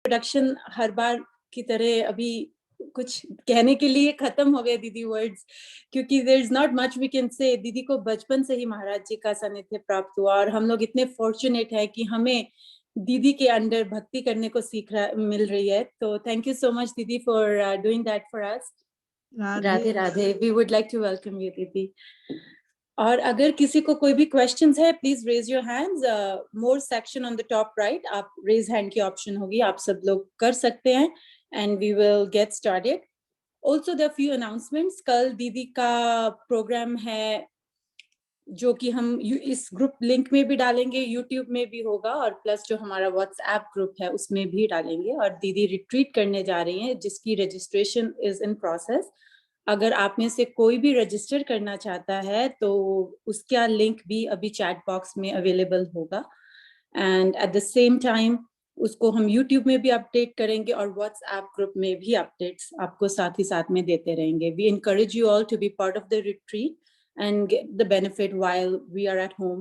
Production हर बार की तरह अभी कुछ कहने के लिए खत्म हो गए दीदी वर्ड्स, क्योंकि there is not much we can say. दीदी को बचपन से ही महाराज जी का सानिध्य प्राप्त हुआ और हम लोग इतने फॉर्चुनेट है कि हमें दीदी के अंडर भक्ति करने को मिल रही है। तो थैंक यू सो मच दीदी for doing that for us. Radhe Radhe. We would like to welcome you दीदी। और अगर किसी को कोई भी क्वेश्चंस है, please raise your hands. More section on the top right, आप रेज हैंड की ऑप्शन होगी, आप सब लोग कर सकते हैं and we will get started. Also the few announcements. कल दीदी का प्रोग्राम है जो कि हम इस ग्रुप लिंक में भी डालेंगे, यूट्यूब में भी होगा और प्लस जो हमारा व्हाट्सएप ग्रुप है उसमें भी डालेंगे। और दीदी रिट्रीट करने जा रही हैं जिसकी रजिस्ट्रेशन इज इन प्रोसेस। अगर आप में से कोई भी रजिस्टर करना चाहता है तो उसका लिंक भी अभी चैट बॉक्स में अवेलेबल होगा। And at the same time उसको हम यूट्यूब में भी अपडेट करेंगे और व्हाट्सएप ग्रुप में भी अपडेट्स आपको साथ ही साथ में देते रहेंगे। We encourage you all to be part of the retreat and get the benefit while we are at home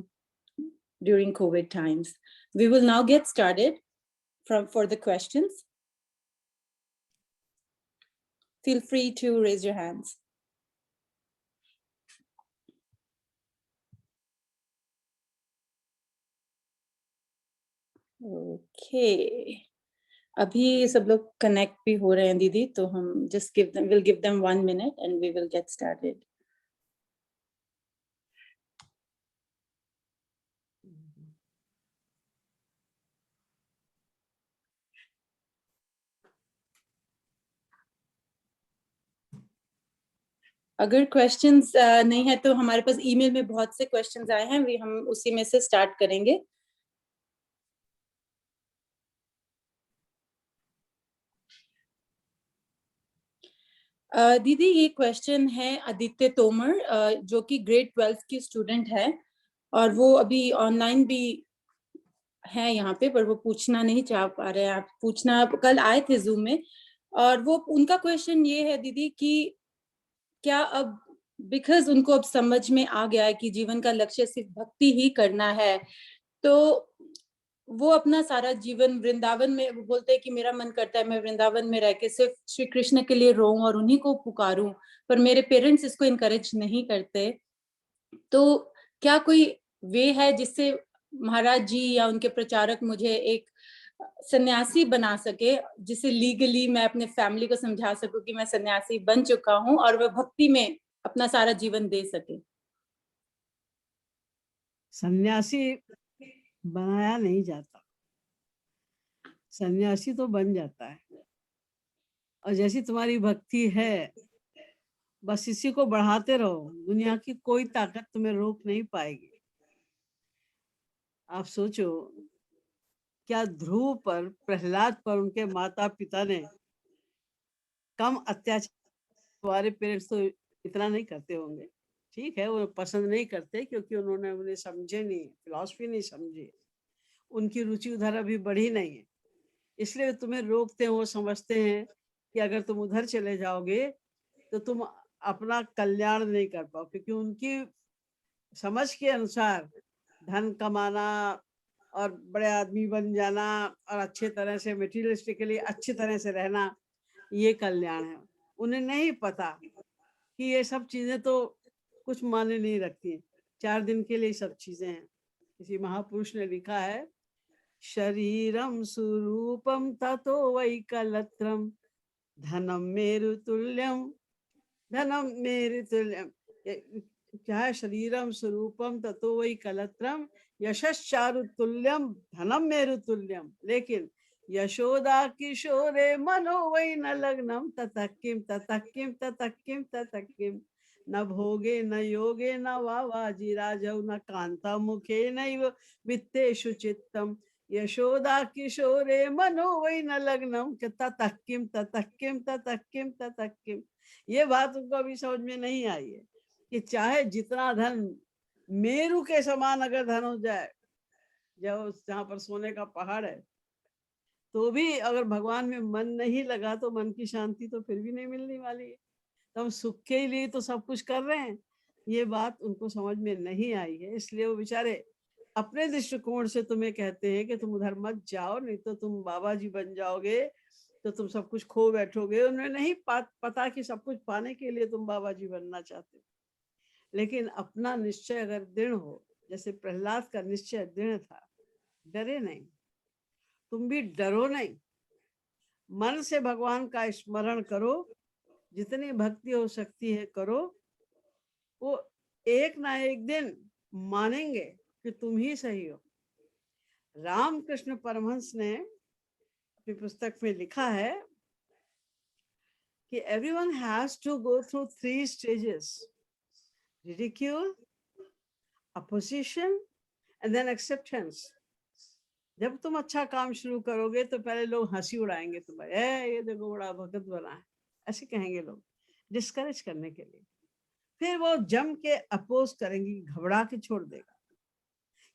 during COVID times. We will now get started for the questions. Feel free to raise your hands. Okay. अभी सब लोग connect भी हो रहे हैं दीदी, तो हम just we'll give them 1 minute and we will get started. अगर क्वेश्चंस नहीं है तो हमारे पास ईमेल में बहुत से क्वेश्चंस आए हैं, हम उसी में से स्टार्ट करेंगे। दीदी ये क्वेश्चन है आदित्य तोमर, जो कि ग्रेड 12 की स्टूडेंट है और वो अभी ऑनलाइन भी है यहाँ पे, पर वो पूछना नहीं चाह पा रहे हैं। आप पूछना, कल आए थे जूम में और वो उनका क्वेश्चन ये है दीदी कि क्या अब बिकॉज उनको अब समझ में आ गया है कि जीवन का लक्ष्य सिर्फ भक्ति ही करना है, तो वो अपना सारा जीवन वृंदावन में, वो बोलते हैं कि मेरा मन करता है मैं वृंदावन में रह के सिर्फ श्री कृष्ण के लिए रोऊं और उन्हीं को पुकारूं, पर मेरे पेरेंट्स इसको इनकरेज नहीं करते। तो क्या कोई वे है जिससे महाराज जी या उनके प्रचारक मुझे एक सन्यासी बना सके, जिससे लीगली मैं अपने फैमिली को समझा सकूं कि मैं सन्यासी बन चुका हूं और वह भक्ति में अपना सारा जीवन दे सके? सन्यासी बनाया नहीं जाता, सन्यासी तो बन जाता है। और जैसी तुम्हारी भक्ति है बस इसी को बढ़ाते रहो, दुनिया की कोई ताकत तुम्हें रोक नहीं पाएगी। आप सोचो, क्या ध्रुव पर, प्रहलाद पर उनके माता पिता ने कम अत्याचार? तुम्हारे पेरेंट्स तो इतना नहीं करते होंगे, ठीक है, वो पसंद नहीं करते क्योंकि उन्होंने उन्हें समझे नहीं, फिलॉसफी नहीं समझी, उनकी रुचि उधर अभी बढ़ी नहीं है, इसलिए तुम्हें रोकते हैं। वो समझते हैं कि अगर तुम उधर चले जाओगे तो तुम अपना कल्याण नहीं कर पाओ, क्योंकि उनकी समझ के अनुसार धन कमाना और बड़े आदमी बन जाना और अच्छे तरह से मटेरियलिस्टिकली अच्छी तरह से रहना, ये कल्याण है। उन्हें नहीं पता कि ये सब चीजें तो कुछ मायने नहीं रखती हैं, 4 दिन के लिए सब चीजें हैं। किसी महापुरुष ने लिखा है, शरीरम स्वरूपम ततो वैकलत्रम धनम मेरु तुल्यम, धनम मेरु तुल्यम। क्या है? शरीरम स्वरूपम ततो वैकलत्रम यशश्चारु तुल्यम धनम मेरु तुल्यम, लेकिन यशोदा किशोरे मनो वै न लग्नम ततः किम ततः किम ततः किम ततः किम, न भोगे न योगे न वावाजी राजौ न कांता मुखे नैव वित्तेषु चित्तम, यशोदा किशोरे मनो वै न लग्नम ततः किम ततः किम ततः किम ततः किम। ये बात उनको अभी समझ में नहीं आई है कि चाहे जितना धन, मेरू के समान अगर धन हो जाए, जहाँ पर सोने का पहाड़ है, तो भी अगर भगवान में मन नहीं लगा तो मन की शांति तो फिर भी नहीं मिलने वाली है। तो हम सुख के लिए तो सब कुछ कर रहे हैं, ये बात उनको समझ में नहीं आई है, इसलिए वो बेचारे अपने दृष्टिकोण से तुम्हें कहते हैं कि तुम उधर मत जाओ, नहीं तो तुम बाबा जी बन जाओगे, तो तुम सब कुछ खो बैठोगे। उन्हें नहीं पता कि सब कुछ पाने के लिए तुम बाबा जी बनना चाहते हो। लेकिन अपना निश्चय अगर दृढ़ हो, जैसे प्रहलाद का निश्चय दृढ़ था, डरे नहीं, तुम भी डरो नहीं, मन से भगवान का स्मरण करो, जितनी भक्ति हो सकती है करो। वो एक ना एक दिन मानेंगे कि तुम ही सही हो। रामकृष्ण परमहंस ने अपनी पुस्तक में लिखा है कि everyone has to go through 3 stages: ridicule, opposition and then acceptance. जब तुम अच्छा काम शुरू करोगे तो पहले लोग हंसी उड़ाएंगे तुम्हें, ये देखो बड़ा भगत बना है, ऐसे कहेंगे लोग डिस्करेज करने के लिए। फिर वो जम के अपोज करेंगे, घबरा के छोड़ देगा।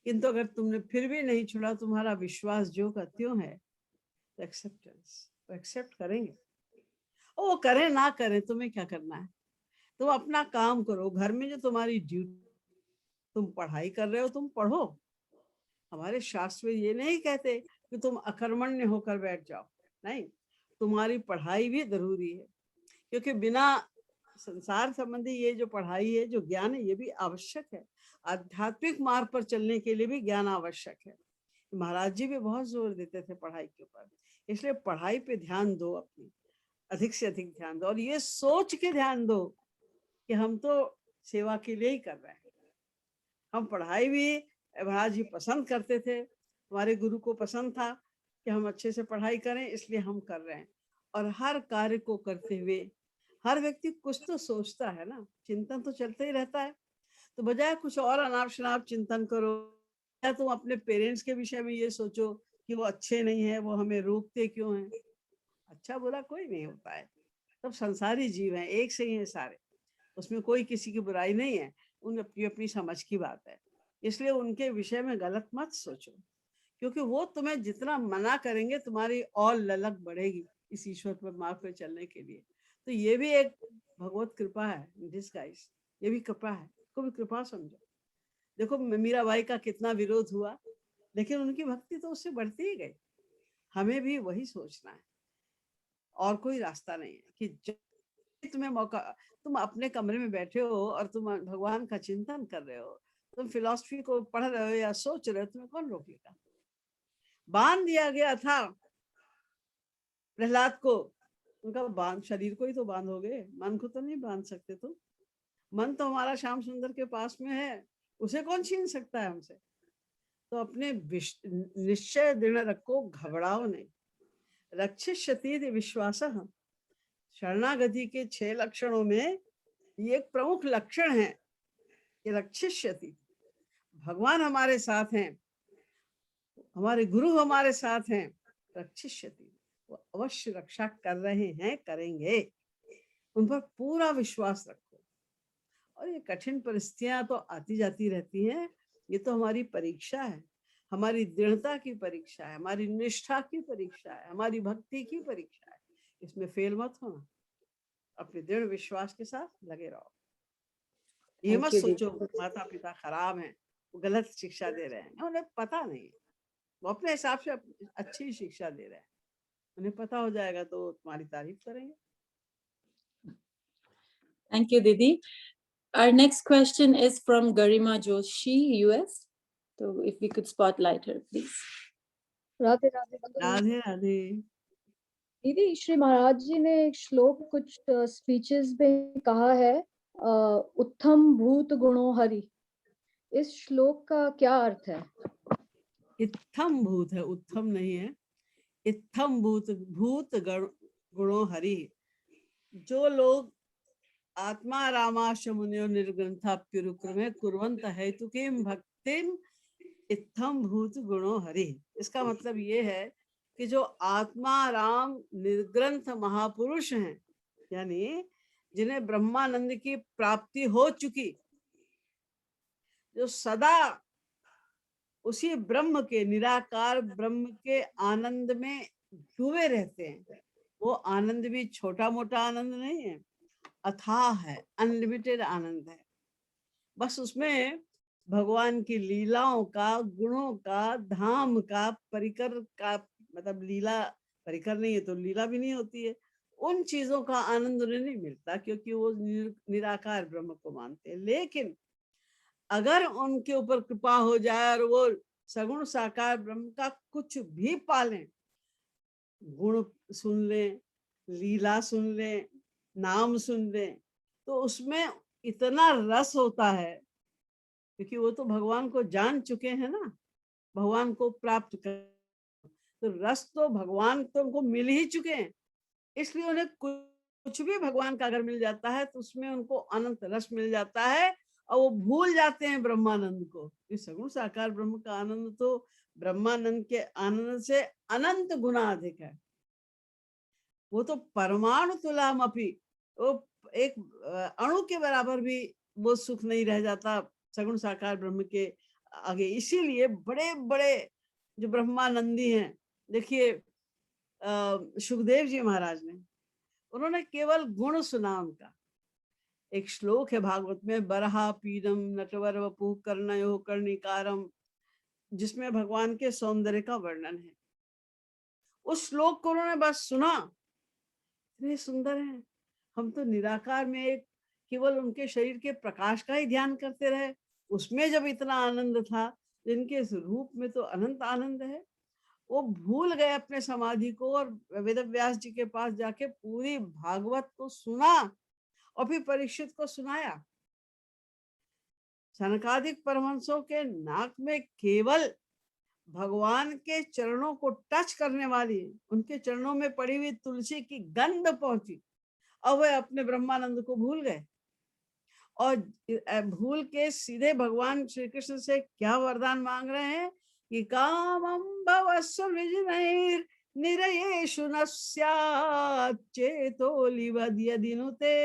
किंतु अगर तुमने फिर भी नहीं छोड़ा, तुम्हारा विश्वास जो का त्यों है, तो एक्सेप्टेंस, वो एक्सेप्ट करेंगे। और वो करें ना करें, तुम्हें क्या करना है? तुम अपना काम करो। घर में जो तुम्हारी ड्यूटी, तुम पढ़ाई कर रहे हो, तुम पढ़ो। हमारे शास्त्र में ये नहीं कहते कि तुम अकर्मण्य होकर बैठ जाओ, नहीं, तुम्हारी पढ़ाई भी जरूरी है, क्योंकि बिना संसार संबंधी ये जो पढ़ाई है, जो ज्ञान है, ये भी आवश्यक है। आध्यात्मिक मार्ग पर चलने के लिए भी ज्ञान आवश्यक है। महाराज जी भी बहुत जोर देते थे पढ़ाई के ऊपर, इसलिए पढ़ाई पे ध्यान दो, अपनी अधिक से अधिक ध्यान दो, और ये सोच के ध्यान दो कि हम तो सेवा के लिए ही कर रहे हैं। हम पढ़ाई भी महाराज जी पसंद करते थे, हमारे गुरु को पसंद था कि हम अच्छे से पढ़ाई करें, इसलिए हम कर रहे हैं। और हर कार्य को करते हुए हर व्यक्ति कुछ तो सोचता है ना, चिंतन तो चलते ही रहता है। तो बजाय कुछ और अनाप शनाप चिंतन करो, या तुम अपने पेरेंट्स के विषय में ये सोचो कि वो अच्छे नहीं है, वो हमें रोकते क्यों हैं। अच्छा बुरा कोई नहीं होता है, सब संसारी जीव हैं, एक से ही हैं सारे, उसमें कोई किसी की बुराई नहीं है, उन अपनी अपनी समझ की बात है। इसलिए उनके विषय में गलत मत सोचो, क्योंकि वो तुम्हें जितना मना करेंगे, तुम्हारी और ललक बढ़ेगी इस ईश्वर पर मार्ग पर चलने के लिए। तो ये भी एक भगवत कृपा है, डिस्गाइज, ये भी कृपा है, इसको भी कृपा समझो। देखो मीराबाई का कितना विरोध हुआ, लेकिन उनकी भक्ति तो उससे बढ़ती ही गई। हमें भी वही सोचना है, और कोई रास्ता नहीं है कि जब तुम्हें मौका, तुम अपने कमरे में बैठे हो और तुम भगवान का चिंतन कर रहे हो, तुम फिलॉसफी को पढ़ रहे हो या सोच रहे हो, तुम्हें कौन रोकेगा? बांध दिया गया था प्रहलाद को, उनका बांध, शरीर को ही तो बांधोगे, मन को तो नहीं बांध सकते तुम। मन तो हमारा श्याम सुंदर के पास में है, उसे कौन छीन सकता है हमसे? तो अपने निश्चय दृढ़ रखो, घबराओ नहीं। रक्षिष्यति विश्वासः, शरणागति के 6 लक्षणों में ये एक प्रमुख लक्षण है कि रक्षिष्यति, भगवान हमारे साथ हैं, हमारे गुरु हमारे साथ हैं, रक्षिष्यति, वो अवश्य रक्षा कर रहे हैं, करेंगे। उन पर पूरा विश्वास रखो। और ये कठिन परिस्थितियां तो आती जाती रहती हैं, ये तो हमारी परीक्षा है, हमारी दृढ़ता की परीक्षा है, हमारी निष्ठा की परीक्षा है, हमारी भक्ति की परीक्षा है। इसमें फेल मत होना, अपने दृढ़ विश्वास के साथ लगे रहो। ये मत सोचो माता पिता खराब हैं, वो गलत शिक्षा दे रहे हैं, उन्हें पता नहीं है, वो अपने हिसाब से अच्छी शिक्षा दे रहे हैं, उन्हें पता हो जाएगा तो तुम्हारी तारीफ करेंगे। Thank you, Didi. Our next question is from Garima Joshi, US. So if we could spotlight her, please. Radhe Radhe Radhe Radhe. दीदी, श्री महाराज जी ने एक श्लोक कुछ स्पीचेस में कहा है, उत्तम भूत गुणों हरि। इस श्लोक का क्या अर्थ है? इत्थम भूत है, उत्तम नहीं है, इत्थम भूत, भूत गुणों हरि। जो लोग आत्मा रामाश मुनियो निर्ग्रंथाप्युरुक्रमे कुर्वन्त हेतुकीम भक्तिम इत्थम भूत गुणों हरि। इसका मतलब ये है कि जो आत्मा राम निर्ग्रंथ महापुरुष हैं, यानी जिन्हें ब्रह्मानंद की प्राप्ति हो चुकी, जो सदा उसी ब्रह्म के, निराकार ब्रह्म के आनंद में डूबे रहते हैं। वो आनंद भी छोटा मोटा आनंद नहीं है, अथाह है, अनलिमिटेड आनंद है। बस उसमें भगवान की लीलाओं का, गुणों का, धाम का, परिकर का, मतलब लीला परिकर नहीं है तो लीला भी नहीं होती है, उन चीजों का आनंद उन्हें नहीं मिलता, क्योंकि वो निराकार ब्रह्म को मानते हैं। लेकिन अगर उनके ऊपर कृपा हो जाए और वो सगुण साकार ब्रह्म का कुछ भी पालें, गुण सुन लें, लीला सुन लें, नाम सुन लें, तो उसमें इतना रस होता है, क्योंकि वो तो भगवान को जान चुके हैं ना, भगवान को प्राप्त कर, तो रस तो भगवान तो उनको मिल ही चुके हैं, इसलिए उन्हें कुछ भी भगवान का अगर मिल जाता है तो उसमें उनको अनंत रस मिल जाता है और वो भूल जाते हैं ब्रह्मानंद को। इस सगुण साकार ब्रह्म का आनंद तो ब्रह्मानंद के आनंद से अनंत गुना अधिक है। वो तो परमाणु तुलाम अपी, वो एक अणु के बराबर भी वो सुख नहीं रह जाता सगुण साकार ब्रह्म के आगे। इसीलिए बड़े बड़े जो ब्रह्मानंदी हैं, देखिए सुखदेव जी महाराज ने, उन्होंने केवल गुण सुना उनका। एक श्लोक है भागवत में, बरहा पीडम नटवर वपु कर्णयो कर्णिकारम, जिसमें भगवान के सौंदर्य का वर्णन है। उस श्लोक को उन्होंने बस सुना, इतने सुंदर है। हम तो निराकार में एक केवल उनके शरीर के प्रकाश का ही ध्यान करते रहे, उसमें जब इतना आनंद था, इनके रूप में तो अनंत आनंद है। वो भूल गए अपने समाधि को और वेद व्यास जी के पास जाके पूरी भागवत को सुना और फिर परीक्षित को सुनाया। सनकादिक परमहंसों के नाक में केवल भगवान के चरणों को टच करने वाली, उनके चरणों में पड़ी हुई तुलसी की गंध पहुंची और वे अपने ब्रह्मानंद को भूल गए और भूल के सीधे भगवान श्री कृष्ण से क्या वरदान मांग रहे हैं कि कामं भवस्व विजनैर निरयेषु न स्यात् चेतो लिवद् यदिनुते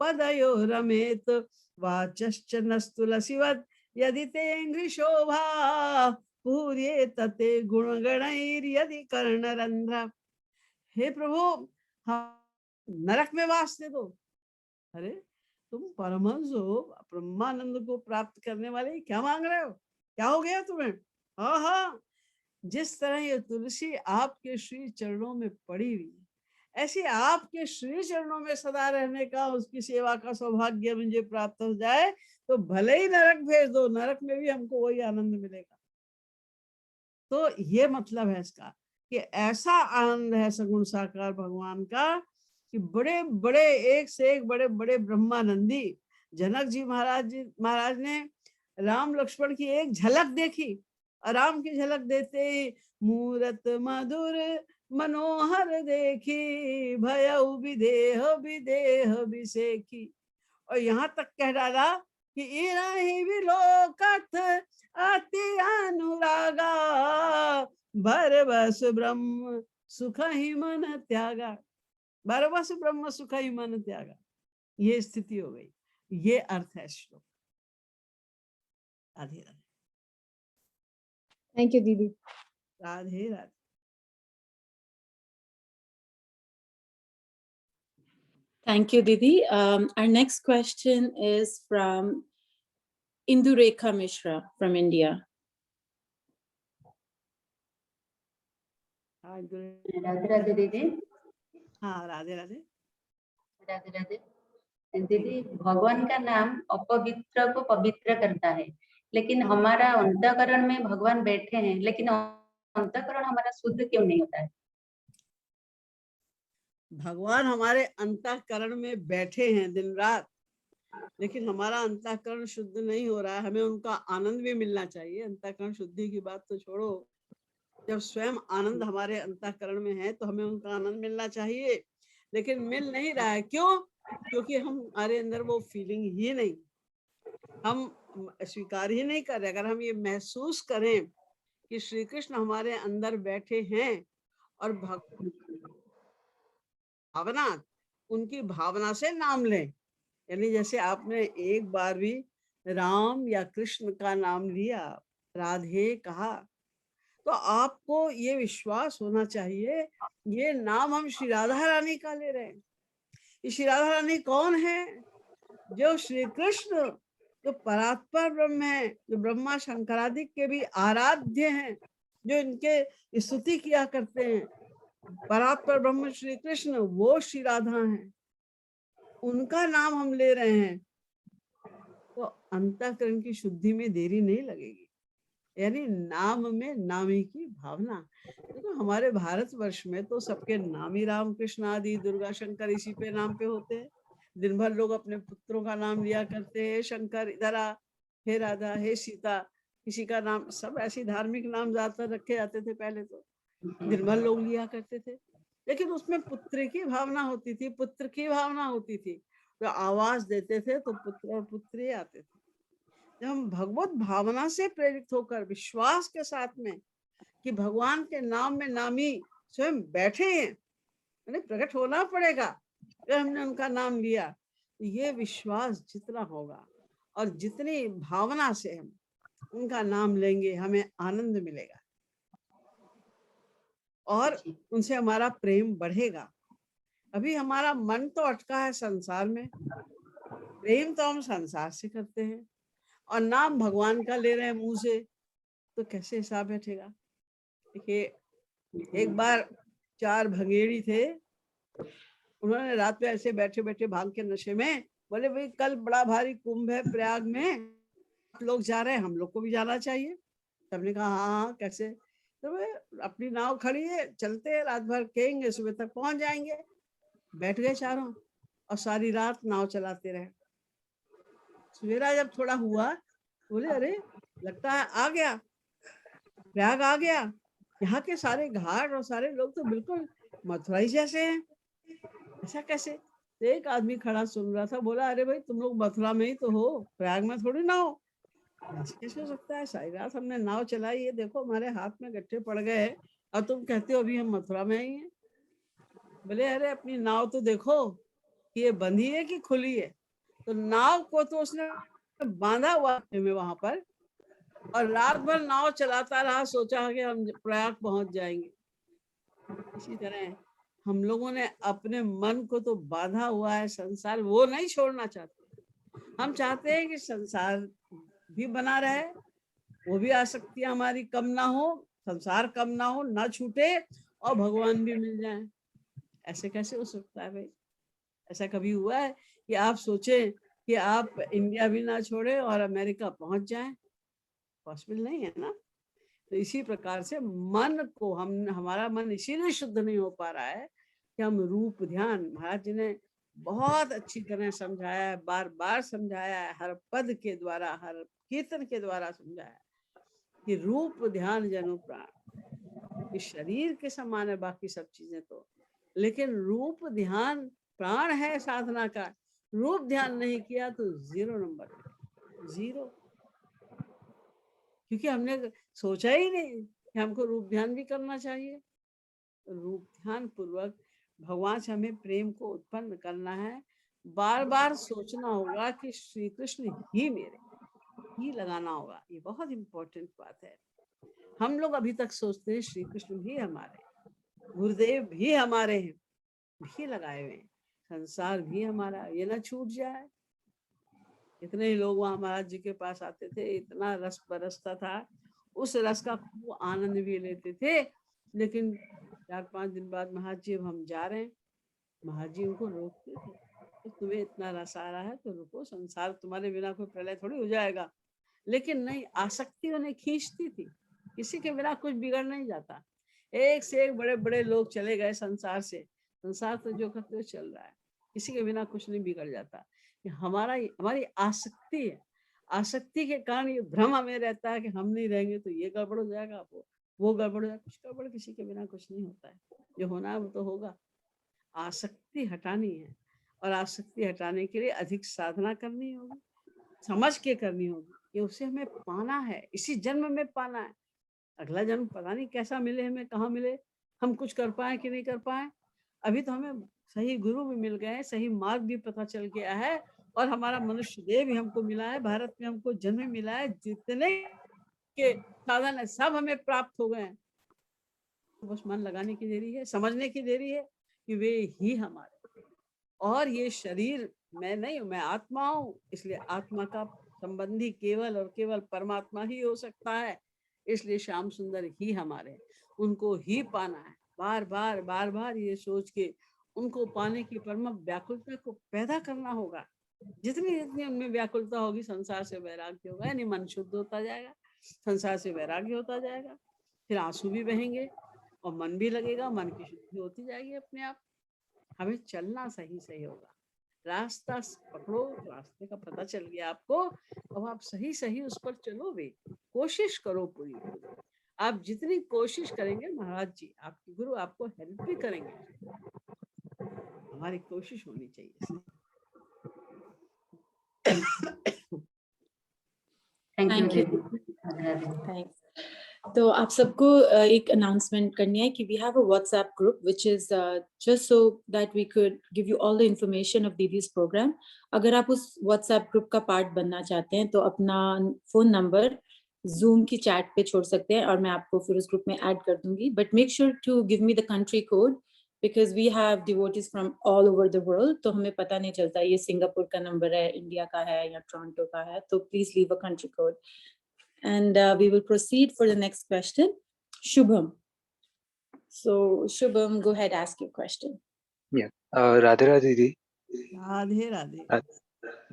पदयो रमेत वाचश्च नस्तुलसीवत् यदि ते शोभा पूर्ये तते गुणगणैर्यदि कर्णरंध्र। हे प्रभु, हम नरक में वास दे दो। अरे तुम परमहंस हो, ब्रह्मानंद को प्राप्त करने वाले, क्या मांग रहे हो? क्या हो गया तुम्हें? हाँ हाँ, जिस तरह ये तुलसी आपके श्री चरणों में पड़ी हुई है, ऐसे आपके श्री चरणों में सदा रहने का, उसकी सेवा का सौभाग्य मुझे प्राप्त हो जाए तो भले ही नरक भेज दो, नरक में भी हमको वही आनंद मिलेगा। तो ये मतलब है इसका कि ऐसा आनंद है सगुण साकार भगवान का कि बड़े बड़े एक से एक बड़े बड़े ब्रह्मानंदी, जनक जी महाराज ने राम लक्ष्मण की एक झलक देखी, राम की झलक देते ही मूरत मधुर मनोहर देखी भयउ विदेह विदेह विसेखी, और यहाँ तक कह डाला कि इराही विलोकथ अति अनुरागा भरवस ब्रह्म सुख ही मन त्यागा। भरवस ब्रह्म सुख ही मन त्यागा, ये स्थिति हो गई। ये अर्थ है श्लोक। राधे राधे। थैंक यू दीदी। Radhe Radhe. Thank you, Didi. Our next question is from Indureka Mishra from India. Radhe Radhe दीदी। हाँ राधे राधे। राधे राधे दीदी, भगवान का नाम अपवित्र को पवित्र करता है, लेकिन हमारा अंतःकरण में भगवान बैठे हैं, लेकिन अंतःकरण हमारा शुद्ध क्यों नहीं होता है? भगवान हमारे अंतःकरण में बैठे हैं दिन रात, लेकिन हमारा अंतःकरण शुद्ध नहीं हो रहा है। हमें उनका आनंद भी मिलना चाहिए। अंतःकरण शुद्धि की बात तो छोड़ो, जब स्वयं आनंद हमारे अंतःकरण में है तो हमें उनका आनंद मिलना चाहिए, लेकिन मिल नहीं रहा है। क्यों? क्योंकि हमारे अंदर वो फीलिंग ही नहीं, हम स्वीकार ही नहीं कर रहे। अगर हम ये महसूस करें कि श्री कृष्ण हमारे अंदर बैठे हैं और भावना, उनकी भावना से नाम लें, यानी जैसे आपने एक बार भी राम या कृष्ण का नाम लिया, राधे कहा, तो आपको ये विश्वास होना चाहिए ये नाम हम श्री राधा रानी का ले रहे हैं। श्री राधा रानी कौन है? जो श्री कृष्ण जो परात्पर ब्रह्म है, जो ब्रह्मा शंकरादि के भी आराध्य हैं, जो इनके स्तुति किया करते हैं, परात्पर ब्रह्म श्री कृष्ण, वो श्री राधा हैं, उनका नाम हम ले रहे हैं, तो अंतःकरण की शुद्धि में देरी नहीं लगेगी। यानी नाम में नामी की भावना। देखो हमारे भारतवर्ष में तो सबके नाम ही राम कृष्ण आदि दुर्गा शंकर इसी पे नाम पे होते हैं। दिन भर लोग अपने पुत्रों का नाम लिया करते हैं, शंकर इधर आ, हे राधा, हे सीता, किसी का नाम, सब ऐसे धार्मिक नाम ज्यादातर रखे जाते थे पहले तो, दिन भर लोग लिया करते थे। लेकिन उसमें पुत्र की भावना होती थी, पुत्र की भावना होती थी, तो आवाज देते थे तो पुत्र और पुत्री आते थे। जब हम भगवत भावना से प्रेरित होकर विश्वास के साथ में कि भगवान के नाम में नामी स्वयं बैठे हैं, उन्हें प्रकट होना पड़ेगा, अगर हमने उनका नाम लिया, ये विश्वास जितना होगा और जितनी भावना से हम उनका नाम लेंगे, हमें आनंद मिलेगा और उनसे हमारा प्रेम बढ़ेगा। अभी हमारा मन तो अटका है संसार में, प्रेम तो हम संसार से करते हैं और नाम भगवान का ले रहे हैं मुंह से, तो कैसे हिसाब बैठेगा। देखिए एक बार 4 भंगेड़ी थे, उन्होंने रात में ऐसे बैठे बैठे भांग के नशे में बोले, भाई कल बड़ा भारी कुंभ है प्रयाग में, आप लोग जा रहे हैं, हम लोग को भी जाना चाहिए। सबने कहा हाँ हाँ कैसे, तो अपनी नाव खड़ी है, चलते हैं, रात भर कहेंगे, सुबह तक पहुंच जाएंगे। बैठ गए चारों और सारी रात नाव चलाते रहे। सवेरा जब थोड़ा हुआ, बोले अरे लगता है आ गया, प्रयाग आ गया, यहाँ के सारे घाट और सारे लोग तो बिल्कुल मथुरा ही जैसे हैं, ऐसा कैसे। तो एक आदमी खड़ा सुन रहा था, बोला अरे भाई तुम लोग मथुरा में ही तो हो, प्रयाग में थोड़ी ना हो, ऐसे कैसे हो सकता है, सारी रात हमने नाव चलाई है, देखो हमारे हाथ में गट्ठे पड़ गए हैं और तुम कहते हो अभी हम मथुरा में ही हैं। बोले अरे अपनी नाव तो देखो कि ये बंधी है कि खुली है। तो नाव को तो उसने बांधा हुआ में वहां पर, और रात भर नाव चलाता रहा, सोचा कि हम प्रयाग पहुंच जाएंगे। इसी तरह हम लोगों ने अपने मन को तो बांधा हुआ है संसार, वो नहीं छोड़ना चाहते। हम चाहते हैं कि संसार भी बना रहे, वो भी आसक्तियां हमारी कम ना हो, संसार कम ना हो, ना छूटे और भगवान भी मिल जाए। ऐसे कैसे हो सकता है भाई। ऐसा कभी हुआ है कि आप सोचें कि आप इंडिया भी ना छोड़े और अमेरिका पहुंच जाएं? पॉसिबल नहीं है ना। तो इसी प्रकार से मन को हमारा मन इसीलिए शुद्ध नहीं हो पा रहा है कि हम रूप ध्यान, महाराज जी ने बहुत अच्छी तरह समझाया है, बार बार समझाया है, हर पद के द्वारा, हर कीर्तन के द्वारा समझाया है कि रूप ध्यान जनु प्राण। इस शरीर के समान है बाकी सब चीजें तो, लेकिन रूप ध्यान प्राण है साधना का। रूप ध्यान नहीं किया तो 0 नंबर, 0, क्योंकि हमने सोचा ही नहीं कि हमको रूप ध्यान भी करना चाहिए। रूप ध्यान पूर्वक भगवान से हमें प्रेम को उत्पन्न करना है। बार बार सोचना होगा कि श्री कृष्ण ही मेरे, ही लगाना होगा। ये बहुत इंपॉर्टेंट बात है। हम लोग अभी तक सोचते हैं श्री कृष्ण भी हमारे, गुरुदेव भी हमारे हैं, भी लगाए हुए हैं, संसार भी हमारा, ये ना छूट जाए। इतने ही लोग वहां महाराज जी के पास आते थे, इतना रस बरसता था, उस रस का खूब आनंद भी लेते थे। लेकिन 4-5 दिन बाद महाराज जी अब हम जा रहे हैं, महाराज जी उनको रोकते थे, तो तुम्हें इतना रस आ रहा है तो रुको, संसार तुम्हारे बिना कोई प्रलय थोड़ी हो जाएगा। लेकिन नहीं, आसक्ति उन्हें खींचती थी, किसी के बिना कुछ बिगड़ नहीं जाता। एक से एक बड़े बड़े लोग चले गए संसार से, संसार तो जो करते चल रहा है, किसी के बिना कुछ नहीं बिगड़ जाता। हमारी आसक्ति है, आसक्ति के कारण ये भ्रम हमें रहता है कि हम नहीं रहेंगे तो ये गड़बड़ हो जाएगा, वो गड़बड़ हो जाएगा। कुछ गड़बड़ किसी के बिना कुछ नहीं होता है, जो होना है वो तो होगा। आसक्ति हटानी है, और आसक्ति हटाने के लिए अधिक साधना करनी होगी, समझ के करनी होगी कि उसे हमें पाना है, इसी जन्म में पाना है। अगला जन्म पता नहीं कैसा मिले, हमें कहाँ मिले, हम कुछ कर पाए कि नहीं कर पाए। अभी तो हमें सही गुरु भी मिल गए, सही मार्ग भी पता चल गया है, और हमारा मनुष्य देह भी हमको मिला है, भारत में हमको जन्म मिला है, जितने के साधन है सब हमें प्राप्त हो गए हैं। बस मन लगाने की देरी है, समझने की देरी है कि वे ही हमारे, और ये शरीर मैं नहीं हूँ, मैं आत्मा हूँ, इसलिए आत्मा का संबंधी केवल और केवल परमात्मा ही हो सकता है। इसलिए श्याम सुंदर ही हमारे हैं, उनको ही पाना है। बार बार ये सोच के उनको पाने की परम व्याकुलता को पैदा करना होगा। जितनी जितनी उनमें व्याकुलता होगी, संसार से वैराग्य होगा, यानी मन शुद्ध होता जाएगा, संसार से वैराग्य होता जाएगा, फिर आंसू भी बहेंगे और मन भी लगेगा, मन की शुद्धि होती जाएगी अपने आप। हमें चलना सही सही होगा, रास्ता पकड़ो, रास्ते का पता चल गया आपको, अब आप सही सही उस पर चलो भी, कोशिश करो पूरी पूरी। आप जितनी कोशिश करेंगे महाराज जी, आपके गुरु आपको हेल्प भी करेंगे। हमारी कोशिश होनी चाहिए। Thank you. थैंक्स। तो आप सबको एक अनाउंसमेंट करनी है कि we have a WhatsApp group which is just so that we could give you all the information of दीदीज प्रोग्राम। अगर आप उस व्हाट्सएप ग्रुप का पार्ट बनना चाहते हैं तो अपना फोन नंबर जूम की चैट पे छोड़ सकते हैं और मैं आपको फिर उस ग्रुप में ऐड कर दूंगी। But make sure to give me the country code because we have devotees from all over the world, तो हमें पता नहीं चलता ये सिंगापुर का नंबर है, इंडिया का है या टोरंटो का है, तो please leave a country code. And we will proceed for the next question. Shubham. So Shubham, go ahead, ask your question. Yeah. Radhe Radhe दीदी। राधे राधे।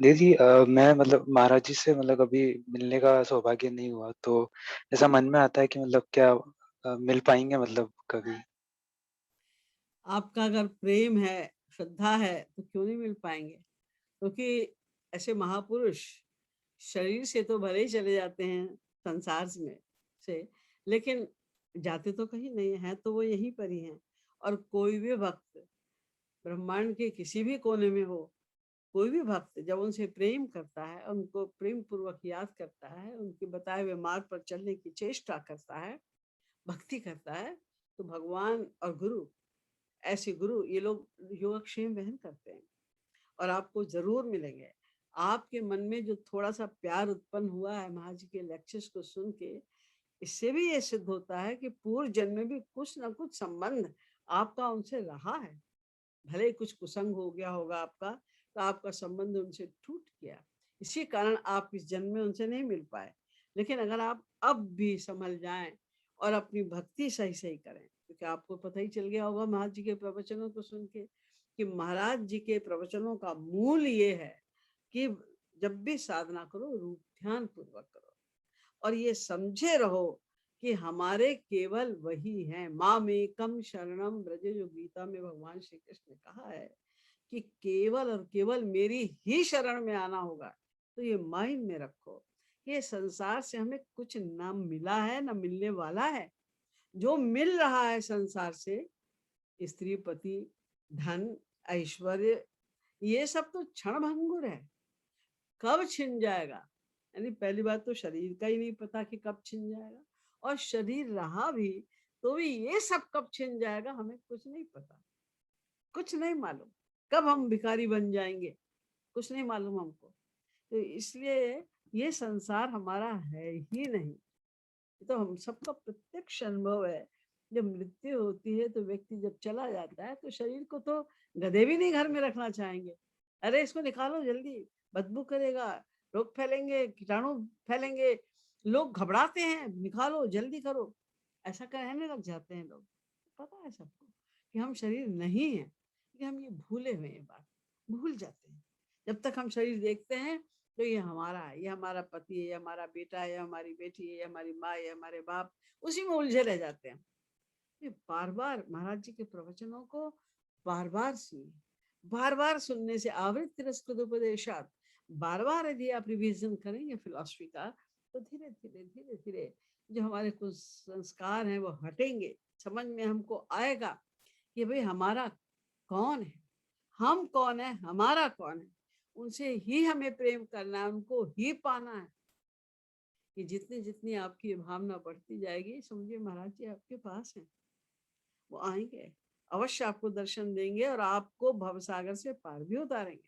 दीदी मैं मतलब महाराज जी से मतलब कभी मिलने का सौभाग्य नहीं हुआ, तो ऐसा मन में आता है कि मतलब क्या मिल पाएंगे मतलब कभी? आपका अगर प्रेम है, श्रद्धा है, तो क्यों नहीं मिल पाएंगे? क्योंकि ऐसे महापुरुष शरीर से तो भले ही चले जाते हैं संसार में से, लेकिन जाते तो कहीं नहीं है, तो वो यहीं पर ही हैं। और कोई भी भक्त ब्रह्मांड के किसी भी कोने में हो, कोई भी भक्त जब उनसे प्रेम करता है, उनको प्रेम पूर्वक याद करता है, उनके बताए हुए मार्ग पर चलने की चेष्टा करता है, भक्ति करता है, तो भगवान और गुरु, ऐसे गुरु ये लोग योगक्षेम वहन करते हैं और आपको जरूर मिलेंगे। आपके मन में जो थोड़ा सा प्यार उत्पन्न हुआ है महाराज जी के लेक्चर्स को सुन के, इससे भी ये सिद्ध होता है कि पूर्व जन्म में भी कुछ ना कुछ संबंध आपका उनसे रहा है। भले कुछ कुसंग हो गया होगा आपका, तो आपका संबंध उनसे टूट गया, इसी कारण आप इस जन्म में उनसे नहीं मिल पाए। लेकिन अगर आप अब भी संभल जाएं और अपनी भक्ति सही सही करें, क्योंकि आपको पता ही चल गया होगा महाराज जी के प्रवचनों को सुन के कि महाराज जी के प्रवचनों का मूल ये है कि जब भी साधना करो रूप ध्यान पूर्वक करो और ये समझे रहो कि हमारे केवल वही हैं। मामेकम शरणम ब्रज, जो गीता में भगवान श्री कृष्ण ने कहा है कि केवल और केवल मेरी ही शरण में आना होगा। तो ये माइंड में रखो, ये संसार से हमें कुछ ना मिला है ना मिलने वाला है। जो मिल रहा है संसार से, स्त्री पति धन ऐश्वर्य, ये सब तो क्षण भंगुर है, कब छिन जाएगा। यानी पहली बात तो शरीर का ही नहीं पता कि कब छिन जाएगा, और शरीर रहा भी तो भी ये सब कब छिन जाएगा हमें कुछ नहीं पता, कुछ नहीं मालूम। कब हम भिखारी बन जाएंगे कुछ नहीं मालूम हमको। तो इसलिए ये संसार हमारा है ही नहीं, तो हम सबका प्रत्यक्ष अनुभव है। जब मृत्यु होती है तो व्यक्ति जब चला जाता है तो शरीर को तो गधे भी नहीं घर में रखना चाहेंगे। अरे इसको निकालो जल्दी, बदबू करेगा, रोग फैलेंगे, कीटाणु फैलेंगे, लोग घबराते हैं, निकालो जल्दी करो, ऐसा कहने लग जाते हैं लोग। पता है सबको कि हम शरीर नहीं है, कि हम ये भूले हुए हैं, बात भूल जाते हैं। जब तक हम शरीर देखते हैं तो ये हमारा है, ये हमारा पति है, ये हमारा बेटा है, ये हमारी बेटी है, ये हमारी माँ है, हमारे बाप, उसी में उलझे रह जाते हैं। ये बार बार महाराज जी के प्रवचनों को बार बार सुनिए, बार बार सुनने से आवृत तिरस्कृत उपदेशात, बार बार यदि आप रिवीजन करेंगे फिलॉसफी का, तो धीरे धीरे धीरे धीरे जो हमारे कुछ संस्कार हैं वो हटेंगे, समझ में हमको आएगा कि भाई हमारा कौन है, हम कौन है, हमारा कौन है। उनसे ही हमें प्रेम करना है, उनको ही पाना है। कि जितनी जितनी आपकी भावना बढ़ती जाएगी, समझिए महाराज जी आपके पास हैं, वो आएंगे, अवश्य आपको दर्शन देंगे और आपको भवसागर से पार भी उतारेंगे।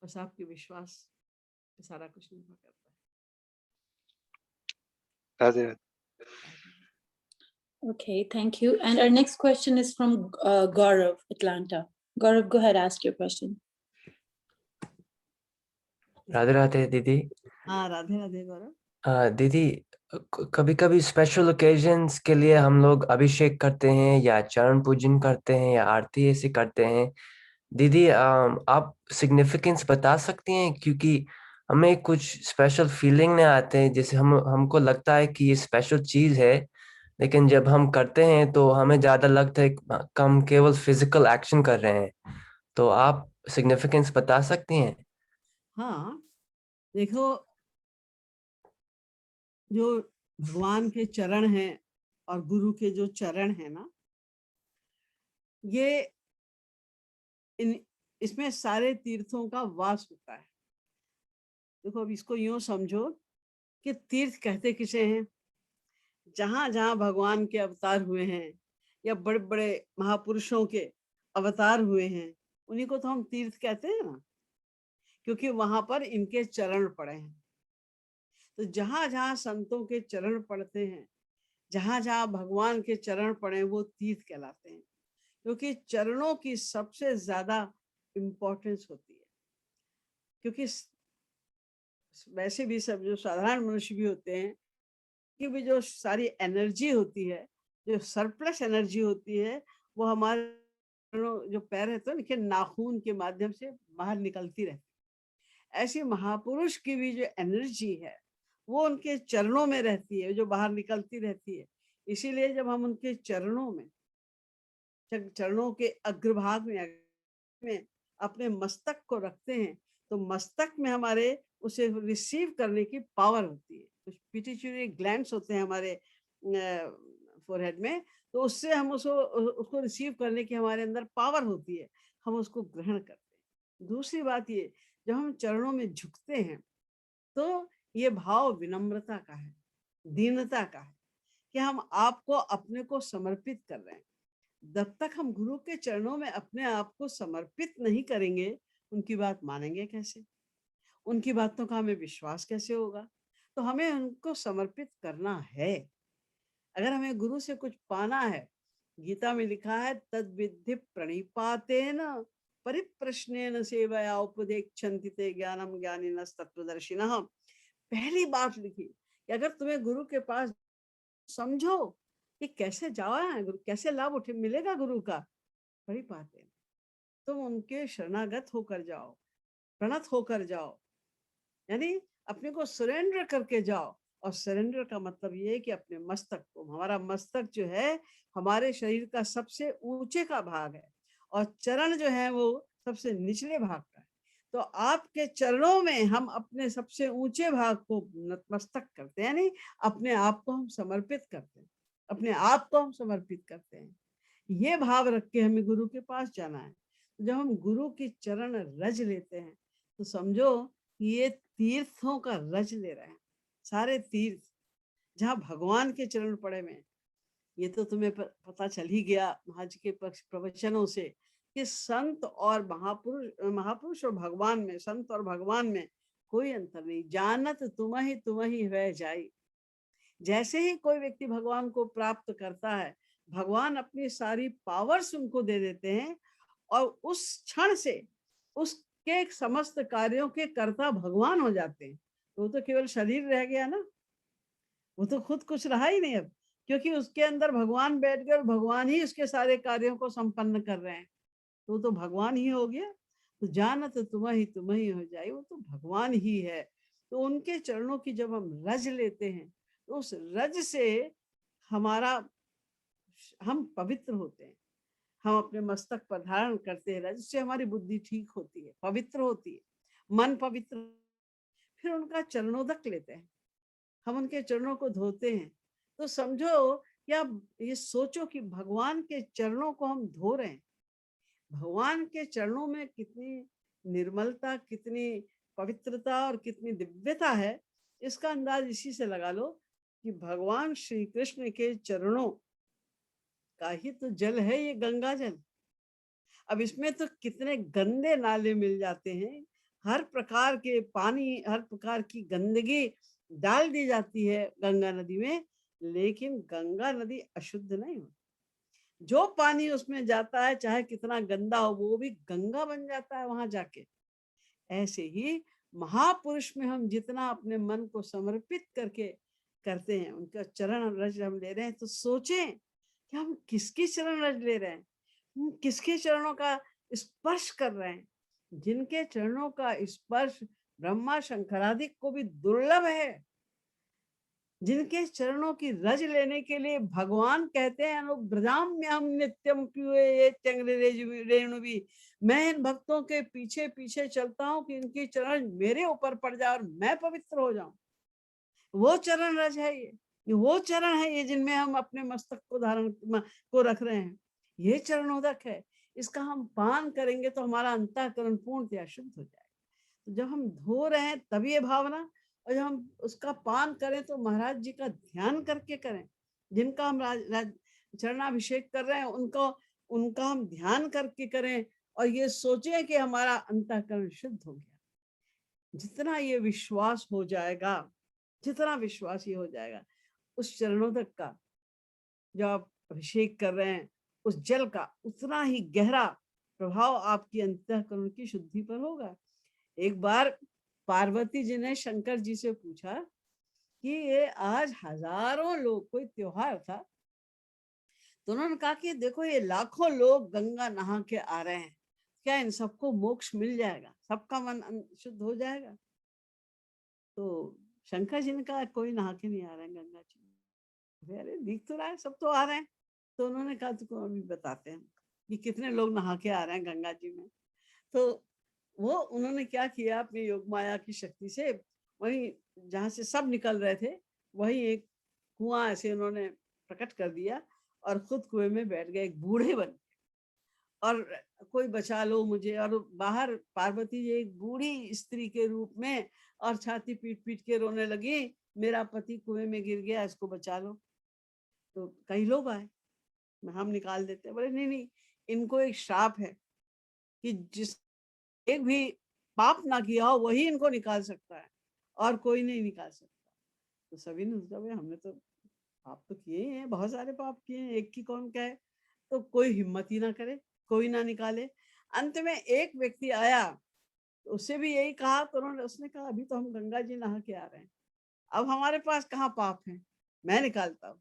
बस आपके विश्वास पे सारा कुछ निर्भर करता है। Radhe Radhe. Okay, thank you. And our next question is from Gaurav, Atlanta. Gaurav, go ahead, ask your question. Radhe Radhe दीदी। हाँ, राधे राधे गौरव। दीदी, कभी कभी स्पेशल ओकेजन्स के लिए हम लोग अभिषेक करते हैं या चरण पूजन करते हैं या आरती ऐसे करते हैं। दीदी, आप सिग्निफिकेंस बता सकती हैं? क्योंकि हमें कुछ स्पेशल फीलिंग नहीं आते हैं, जैसे हमको लगता है कि ये स्पेशल चीज है, लेकिन जब हम करते हैं तो हमें ज्यादा लगता है कि हम केवल फिजिकल एक्शन कर रहे हैं। तो आप सिग्निफिकेंस बता सकती हैं? हाँ, देखो, जो भगवान के चरण हैं और गुरु के जो चरण हैं ना, ये इसमें सारे तीर्थों का वास होता है। देखो, अब इसको यूं समझो कि तीर्थ कहते किसे हैं? जहां जहां भगवान के अवतार हुए हैं या बड़े बड़े महापुरुषों के अवतार हुए हैं, उन्हीं को तो हम तीर्थ कहते हैं ना, क्योंकि वहां पर इनके चरण पड़े हैं। तो जहां जहां संतों के चरण पड़ते हैं, जहां जहां भगवान के चरण पड़े, वो तीर्थ कहलाते हैं, क्योंकि चरणों की सबसे ज्यादा इम्पोर्टेंस होती है। क्योंकि वैसे भी सब जो साधारण मनुष्य भी होते हैं, कि भी जो सारी एनर्जी होती है, जो सरप्लस एनर्जी होती है, वो हमारे जो पैर है तो इनके नाखून के माध्यम से बाहर निकलती रहती है। ऐसी महापुरुष की भी जो एनर्जी है, वो उनके चरणों में रहती है, जो बाहर निकलती रहती है। इसीलिए जब हम उनके चरणों में, चरणों के अग्रभाग में अपने मस्तक को रखते हैं, तो मस्तक में हमारे उसे रिसीव करने की पावर होती है। कुछ पिट्यूटरी ग्लैंड्स होते हैं हमारे फोरहेड में, तो उससे हम उसको रिसीव करने की हमारे अंदर पावर होती है, हम उसको ग्रहण करते हैं। दूसरी बात ये, जब हम चरणों में झुकते हैं, तो ये भाव विनम्रता का है, दीनता का है, कि हम आपको अपने को समर्पित कर रहे हैं। जब तक हम गुरु के चरणों में अपने आप को समर्पित नहीं करेंगे, उनकी बात मानेंगे कैसे? उनकी बातों का हमें विश्वास कैसे होगा? तो हमें उनको समर्पित करना है। अगर हमें गुरु से कुछ पाना है, गीता में लिखा है, तद विद्धि प्रणिपातेन परिप्रश्नेन सेवया उपदेक्षन्ति ते ज्ञानम ज्ञानिनः तत्त्वदर्शिनः। पहली बात लिखी कि अगर तुम्हें गुरु के पास, समझो कि कैसे जावा है गुरु, कैसे लाभ उठे मिलेगा गुरु का, बड़ी बात है। तुम उनके शरणागत होकर जाओ, प्रणत होकर जाओ, यानी अपने को सरेंडर करके जाओ। और सरेंडर का मतलब ये है कि अपने मस्तक को, हमारा मस्तक जो है हमारे शरीर का सबसे ऊंचे का भाग है, और चरण जो है वो सबसे निचले भाग का है। तो आपके चरणों में हम अपने सबसे ऊंचे भाग को नतमस्तक करते हैं, यानी अपने आप को हम समर्पित करते हैं, अपने आप को हम समर्पित करते हैं। ये भाव रख के हमें गुरु के पास जाना है। जब हम गुरु की चरण रज लेते हैं, तो समझो ये तीर्थों का रज ले रहे हैं। सारे तीर्थ जहाँ भगवान के चरण पड़े में, ये तो तुम्हें पता चल ही गया महाराज के प्रवचनों से, कि संत और महापुरुष और भगवान में, संत और भगवान में कोई अंतर नहीं। जानत तुम ही वह जाई। जैसे ही कोई व्यक्ति भगवान को प्राप्त करता है, भगवान अपनी सारी पावर्स उनको दे देते हैं, और उस क्षण से उसके समस्त कार्यों के कर्ता भगवान हो जाते हैं। तो वो तो केवल शरीर रह गया ना, वो तो खुद कुछ रहा ही नहीं अब, क्योंकि उसके अंदर भगवान बैठ गए और भगवान ही उसके सारे कार्यों को संपन्न कर रहे हैं। तो वो तो भगवान ही हो गया। तो जानत तुम ही हो जाए, वो तो भगवान ही है। तो उनके चरणों की जब हम रज लेते हैं, तो उस रज से हम पवित्र होते हैं। हम अपने मस्तक पर धारण करते हैं रज से, हमारी बुद्धि ठीक होती है, पवित्र होती है, मन पवित्र। फिर उनका चरणोदक लेते हैं, हम उनके चरणों को धोते हैं। तो समझो, या ये सोचो कि भगवान के चरणों को हम धो रहे हैं। भगवान के चरणों में कितनी निर्मलता, कितनी पवित्रता और कितनी दिव्यता है, इसका अंदाज इसी से लगा लो कि भगवान श्री कृष्ण के चरणों का ही तो जल है ये गंगा जल। अब इसमें तो कितने गंदे नाले मिल जाते हैं, हर प्रकार के पानी, हर प्रकार की गंदगी डाल दी जाती है गंगा नदी में, लेकिन गंगा नदी अशुद्ध नहीं होती। जो पानी उसमें जाता है, चाहे कितना गंदा हो, वो भी गंगा बन जाता है वहां जाके। ऐसे ही महापुरुष में हम जितना अपने मन को समर्पित करके करते हैं, उनका चरण रज हम ले रहे हैं, तो सोचें कि हम किसके चरण रज ले रहे हैं, हम किसके चरणों का स्पर्श कर रहे हैं, जिनके चरणों का स्पर्श ब्रह्मा शंकरादि को भी दुर्लभ है, जिनके चरणों की रज लेने के लिए भगवान कहते हैं ब्रजाम में हम नित्यम पिए ये रेणु भी, मैं इन भक्तों के पीछे पीछे चलता हूँ कि इनकी चरण मेरे ऊपर पड़ जाए और मैं पवित्र हो जाऊं। वो चरण रज है, ये वो चरण है, ये जिनमें हम अपने मस्तक को धारण को रख रहे हैं, ये चरणोदक है। इसका हम पान करेंगे तो हमारा अंतःकरण पूर्णतया शुद्ध हो जाएगा। तो जब हम धो रहे हैं तब ये भावना, और जब हम उसका पान करें तो महाराज जी का ध्यान करके करें, जिनका हम चरणाभिषेक कर रहे हैं उनका हम ध्यान करके करें, और ये सोचें कि हमारा अंतःकरण शुद्ध हो गया। जितना ये विश्वास हो जाएगा, जितना विश्वास ये हो जाएगा, उस चरणोदक का जो आप अभिषेक कर रहे हैं उस जल का उतना ही गहरा प्रभाव आपकी अंतःकरण की शुद्धि पर होगा। एक बार पार्वती जी ने शंकर जी से पूछा कि ये आज हजारों लोग, कोई त्योहार था, तो उन्होंने कहा कि देखो ये लाखों लोग गंगा नहा के आ रहे हैं, क्या इन सबको मोक्ष मिल जाएगा, सबका मन शुद्ध हो जाएगा? तो शंकर जी ने कहा कोई नहा के नहीं आ रहे हैं गंगा जी। अरे दिख तो रहा है सब तो आ रहे हैं। तो उन्होंने कहा तुमको अभी बताते हैं कि कितने लोग नहा के आ रहे हैं गंगा जी में। तो वो उन्होंने क्या किया, अपनी योग माया की शक्ति से वही जहाँ से सब निकल रहे थे वही एक कुआं ऐसे उन्होंने प्रकट कर दिया और खुद कुएं में बैठ गए, एक बूढ़े बन गए, और कोई बचा लो मुझे। और बाहर पार्वती जी एक बूढ़ी स्त्री के रूप में और छाती पीट पीट के रोने लगी, मेरा पति कुएं में गिर गया, इसको बचा लो। तो कई लोग आए, हम निकाल देते, बोले नहीं नहीं, इनको एक श्राप है कि जिस एक भी पाप ना किया हो वही इनको निकाल सकता है और कोई नहीं निकाल सकता। तो सभी ने सोचा हमने तो पाप तो किए ही हैं, बहुत सारे पाप किए हैं, एक की कौन कहे, तो कोई हिम्मत ही ना करे, कोई ना निकाले। अंत में एक व्यक्ति आया, तो उससे भी यही कहा, तो उसने कहा अभी तो हम गंगा जी नहा के आ रहे हैं, अब हमारे पास कहाँ पाप है, मैं निकालता हूँ।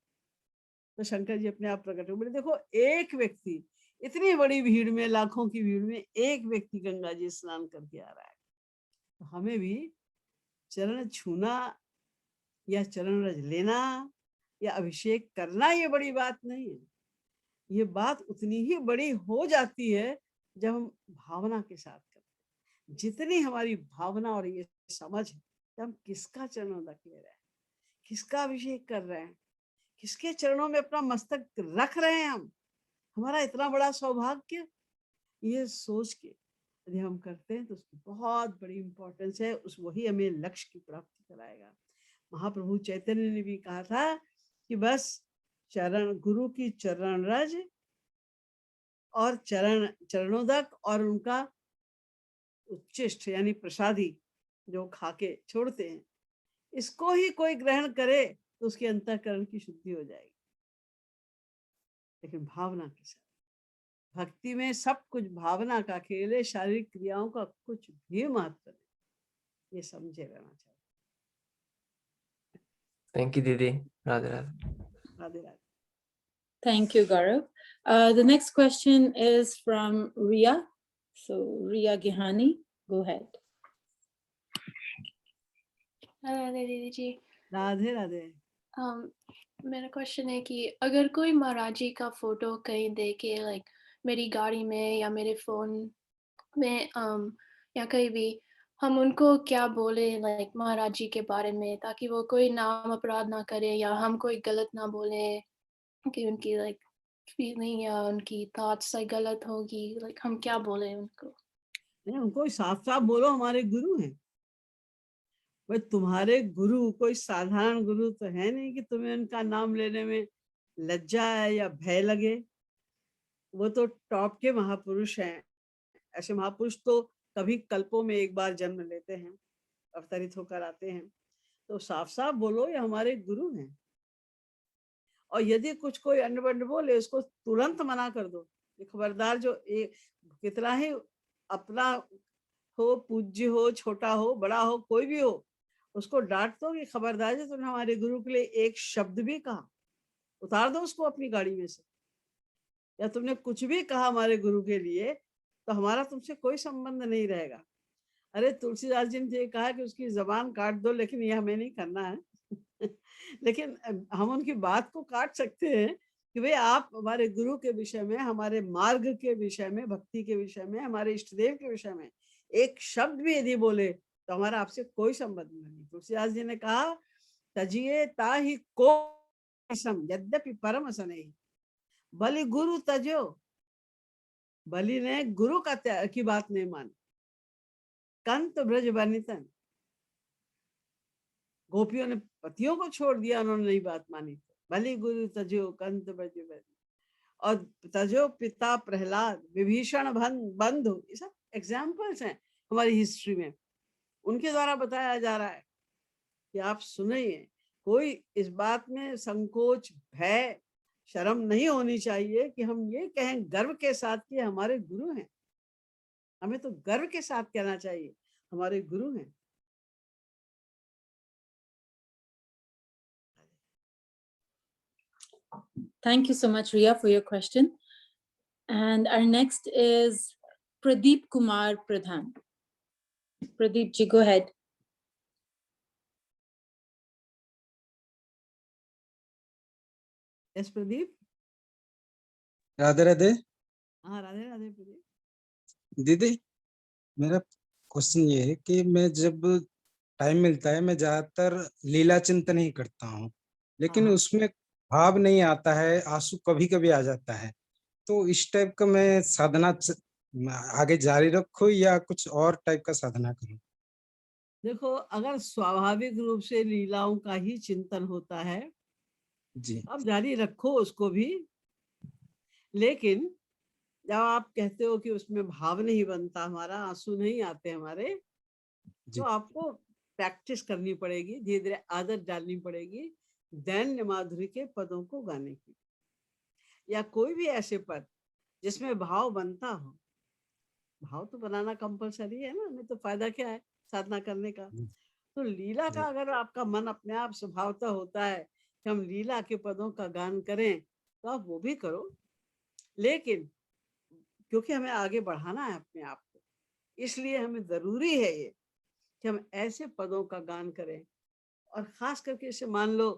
तो शंकर जी अपने आप प्रकट हुए, बोले देखो एक व्यक्ति, इतनी बड़ी भीड़ में, लाखों की भीड़ में एक व्यक्ति गंगा जी स्नान करके आ रहा है। तो हमें भी चरण छूना या चरण रज लेना या अभिषेक करना ये बड़ी बात नहीं है, ये बात उतनी ही बड़ी हो जाती है जब हम भावना के साथ करते हैं। जितनी हमारी भावना और ये समझ है कि हम किसका चरणोदक ले रहे हैं, किसका अभिषेक कर रहे हैं, किसके चरणों में अपना मस्तक रख रहे हैं, हम हमारा इतना बड़ा सौभाग्य, ये सोच के यदि हम करते हैं तो उसकी बहुत बड़ी इंपॉर्टेंस है, उस वही हमें लक्ष्य की प्राप्ति कराएगा। महाप्रभु चैतन्य ने भी कहा था कि बस चरण, गुरु की चरण रज और चरणोदक और उनका उच्चिष्ट यानी प्रसादी जो खाके छोड़ते हैं, इसको ही कोई ग्रहण करे तो उसके अंतःकरण की शुद्धि हो जाएगी। लेकिन भावना के साथ, भक्ति में सब कुछ भावना का खेल है, शारीरिक क्रियाओं का कुछ भी महत्व नहीं, ये समझे रहना चाहिए। थैंक यू दीदी, Radhe Radhe. Radhe Radhe. Thank you, Gaurav. The next question is from Ria. So Ria Gihani, go ahead. Radhe दीदी जी। राधे राधे। मेरा क्वेश्चन है कि अगर कोई महाराज जी का फोटो कहीं देखे, लाइक मेरी गाड़ी में या मेरे फोन में या कहीं भी, हम उनको क्या बोले लाइक महाराज जी के बारे में, ताकि वो कोई नाम अपराध ना करे या हम कोई गलत ना बोले कि उनकी लाइक फीलिंग या उनकी थॉट्स से गलत होगी, लाइक हम क्या बोले उनको? नहीं, उनको साफ साफ बोलो हमारे गुरु हैं। भाई तुम्हारे गुरु कोई साधारण गुरु तो है नहीं कि तुम्हें उनका नाम लेने में लज्जा है या भय लगे। वो तो टॉप के महापुरुष हैं। ऐसे महापुरुष तो कभी कल्पों में एक बार जन्म लेते हैं, अवतरित होकर आते हैं। तो साफ साफ बोलो ये हमारे गुरु हैं। और यदि कुछ कोई अंड बोले उसको तुरंत मना कर दो। ये खबरदार, जो कितना ही अपना हो, पूज्य हो, छोटा हो, बड़ा हो, कोई भी हो, उसको डांट दो कि खबरदार है, तुमने हमारे गुरु के लिए एक शब्द भी कहा, उतार दो उसको अपनी गाड़ी में से, या तुमने कुछ भी कहा हमारे गुरु के लिए तो हमारा तुमसे कोई संबंध नहीं रहेगा। अरे तुलसीदास जी ने ये कहा कि उसकी जबान काट दो, लेकिन ये हमें नहीं करना है। लेकिन हम उनकी बात को काट सकते हैं कि भाई आप हमारे गुरु के विषय में, हमारे मार्ग के विषय में, भक्ति के विषय में, हमारे इष्ट देव के विषय में एक शब्द भी यदि बोले तो हमारा आपसे कोई संबंध नहीं। तुलसीदास जी ने कहा, तजिए ताहि को सम यद्यपि परम सनेही, बलि गुरु तजो। बलि ने गुरु की बात नहीं मानी। कंत ब्रज बनितन, गोपियों ने पतियों को छोड़ दिया, उन्होंने नहीं बात मानी। बलि गुरु तजो कंत ब्रज बनितन, और तजो पिता प्रहलाद, विभीषण बंधु, ये सब एग्जाम्पल्स हैं हमारी हिस्ट्री में, उनके द्वारा बताया जा रहा है कि आप सुनिए, कोई इस बात में संकोच, भय, शर्म नहीं होनी चाहिए कि हम ये कहें गर्व के साथ कि हमारे गुरु हैं। हमें तो गर्व के साथ कहना चाहिए हमारे गुरु हैं। Thank you so much, Riya, for your question. And our next is Pradeep Kumar Pradhan. Pradeep ji, go ahead. Yes Pradeep. Radhe Radhe. हाँ राधे राधे प्रदीप। दीदी, मेरा क्वेश्चन ये है कि मैं जब टाइम मिलता है मैं ज्यादातर लीला चिंतन ही करता हूँ, लेकिन उसमें भाव नहीं आता है, आंसू कभी कभी आ जाता है। तो इस टाइप का मैं साधना आगे जारी रखूं या कुछ और टाइप का साधना करूं? देखो, अगर स्वाभाविक रूप से लीलाओं का ही चिंतन होता है जी, अब जारी रखो उसको भी, लेकिन जब आप कहते हो कि उसमें भाव नहीं बनता, हमारा आंसू नहीं आते हमारे, तो जी, आपको प्रैक्टिस करनी पड़ेगी, धीरे धीरे आदत डालनी पड़ेगी दैन्य माधुरी के पदों को गाने की, या कोई भी ऐसे पद जिसमें भाव बनता हो। भाव तो बनाना कंपलसरी है ना, नहीं तो फायदा क्या है साधना करने का। तो लीला का अगर आपका मन अपने आप स्वभावतः होता है कि हम लीला के पदों का गान करें, तो आप वो भी करो, लेकिन क्योंकि हमें आगे बढ़ाना है अपने आप को, इसलिए हमें जरूरी है ये कि हम ऐसे पदों का गान करें। और खास करके इसे मान लो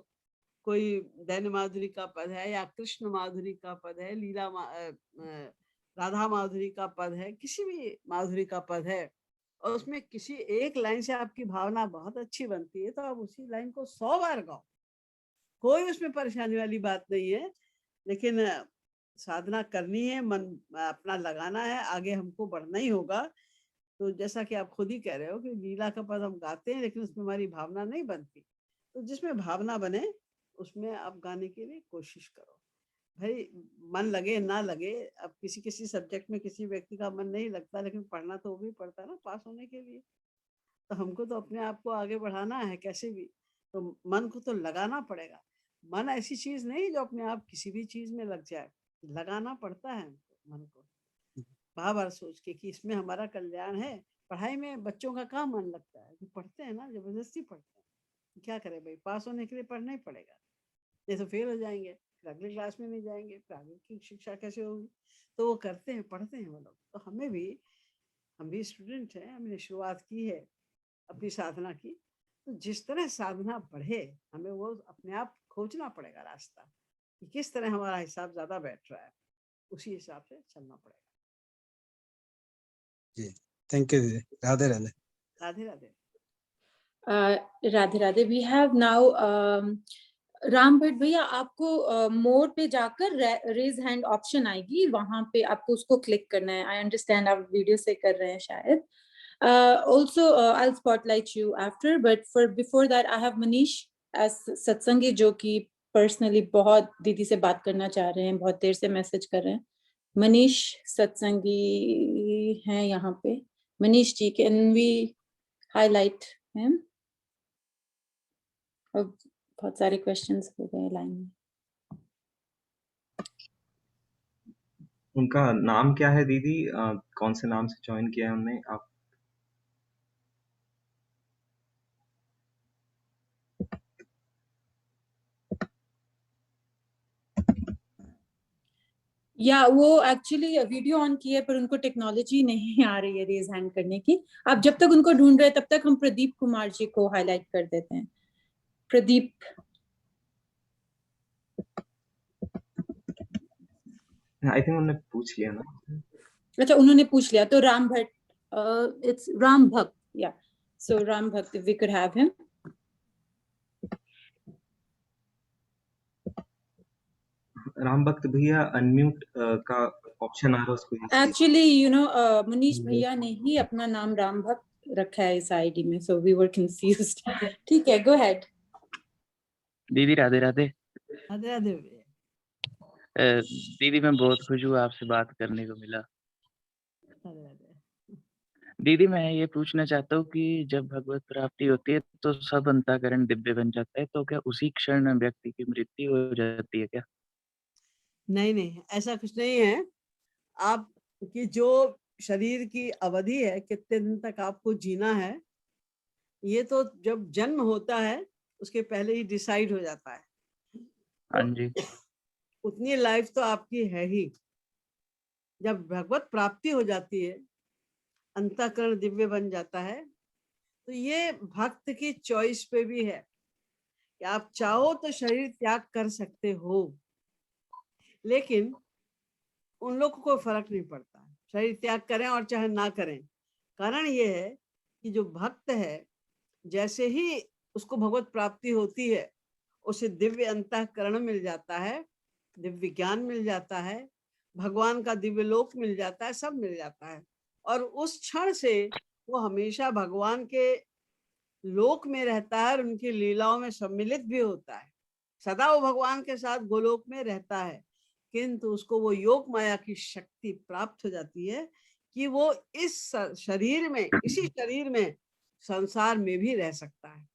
कोई दैन्य माधुरी का पद है, या कृष्ण माधुरी का पद है, राधा माधुरी का पद है, किसी भी माधुरी का पद है, और उसमें किसी एक लाइन से आपकी भावना बहुत अच्छी बनती है, तो आप उसी लाइन को 100 बार गाओ, कोई उसमें परेशानी वाली बात नहीं है। लेकिन साधना करनी है, मन अपना लगाना है, आगे हमको बढ़ना ही होगा। तो जैसा कि आप खुद ही कह रहे हो कि लीला का पद हम गाते हैं, लेकिन उसमें हमारी भावना नहीं बनती, तो जिसमें भावना बने उसमें आप गाने के लिए कोशिश करो। भाई मन लगे ना लगे, अब किसी किसी सब्जेक्ट में किसी व्यक्ति का मन नहीं लगता, लेकिन पढ़ना तो वो भी पड़ता है ना पास होने के लिए। तो हमको तो अपने आप को आगे बढ़ाना है कैसे भी, तो मन को तो लगाना पड़ेगा। मन ऐसी चीज नहीं जो अपने आप किसी भी चीज में लग जाए, लगाना पड़ता है मन को, बार बार सोच के कि इसमें हमारा कल्याण है। पढ़ाई में बच्चों का कहाँ मन लगता है, जो पढ़ते हैं ना जबरदस्ती पढ़ते हैं, क्या करें भाई, पास होने के लिए पढ़ना ही पड़ेगा, नहीं तो फेल हो जाएंगे, फिर अगली क्लास में नहीं जाएंगे, फिर आगे की शिक्षा कैसे होगी। तो वो करते हैं, पढ़ते हैं वो लोग। तो हमें भी, हम भी स्टूडेंट हैं, हमने शुरुआत की है अपनी साधना की, तो जिस तरह साधना बढ़े हमें वो अपने आप खोजना पड़ेगा रास्ता कि किस तरह हमारा हिसाब ज्यादा बैठ रहा है, उसी हिसाब से चलना पड़ेगा। जी, थैंक यू दीदी। Radhe Radhe. Radhe Radhe. Radhe Radhe. We have now Ram Bhatt भैया, आपको मोर पे जाकर रेज हैंड ऑप्शन आएगी, वहां पे आपको उसको क्लिक करना है। आई अंडरस्टैंड आप वीडियो से कर रहे हैं शायद। Also, I'll spotlight you after, but before that, I have Manish as सत्संगी, जो कि पर्सनली बहुत दीदी से बात करना चाह रहे हैं, बहुत देर से मैसेज कर रहे हैं। मनीष सत्संगी हैं यहाँ पे। Manish ji, can we highlight him? बहुत सारे क्वेश्चंस हो गए लाइन में। उनका नाम क्या है दीदी? कौन से नाम से ज्वाइन किया है हमने? आप या वो एक्चुअली वीडियो ऑन की है पर उनको टेक्नोलॉजी नहीं आ रही है रेज हैंड करने की। आप जब तक उनको ढूंढ रहे हैं तब तक हम प्रदीप कुमार जी को हाईलाइट कर देते हैं। प्रदीप, आई थिंक उन्होंने पूछ लिया ना। अच्छा उन्होंने पूछ लिया तो राम भट्ट, इट्स राम भक्त, या सो Ram Bhakt, we could have him. Ram Bhakt भैया अनम्यूट का ऑप्शन आ रहा है, उसको एक्चुअली यू नो मनीष भैया ने ही अपना नाम राम भक्त रखा है इस आईडी में, सो वी वर कंफ्यूज्ड। ठीक है, गो अहेड। दीदी राधे राधे। राधे राधे भैया। दीदी मैं बहुत खुश हूँ आपसे बात करने को मिला। राधे राधे। दीदी मैं ये पूछना चाहता हूँ कि जब भगवत प्राप्ति होती है तो सब अंतःकरण दिव्य बन जाता है, तो क्या उसी क्षण व्यक्ति की मृत्यु हो जाती है क्या? नहीं नहीं, ऐसा कुछ नहीं है। आपकी जो शरीर की अवधि है, कितने दिन तक आपको जीना है, ये तो जब जन्म होता है उसके पहले ही डिसाइड हो जाता है। हाँ जी। उतनी लाइफ तो आपकी है ही। जब भगवत प्राप्ति हो जाती है, अंतःकरण दिव्य बन जाता है, तो ये भक्त की चॉइस पे भी है कि आप चाहो तो शरीर त्याग कर सकते हो, लेकिन उन लोगों को कोई फर्क नहीं पड़ता शरीर त्याग करें और चाहे ना करें। कारण ये है कि जो भक्त है, जैसे ही उसको भगवत प्राप्ति होती है, उसे दिव्य अंतःकरण मिल जाता है, दिव्य ज्ञान मिल जाता है, भगवान का दिव्य लोक मिल जाता है, सब मिल जाता है। और उस क्षण से वो हमेशा भगवान के लोक में रहता है और उनकी लीलाओं में सम्मिलित भी होता है। सदा वो भगवान के साथ गोलोक में रहता है, किंतु उसको वो योग माया की शक्ति प्राप्त हो जाती है कि वो इस शरीर में, इसी शरीर में संसार में भी रह सकता है।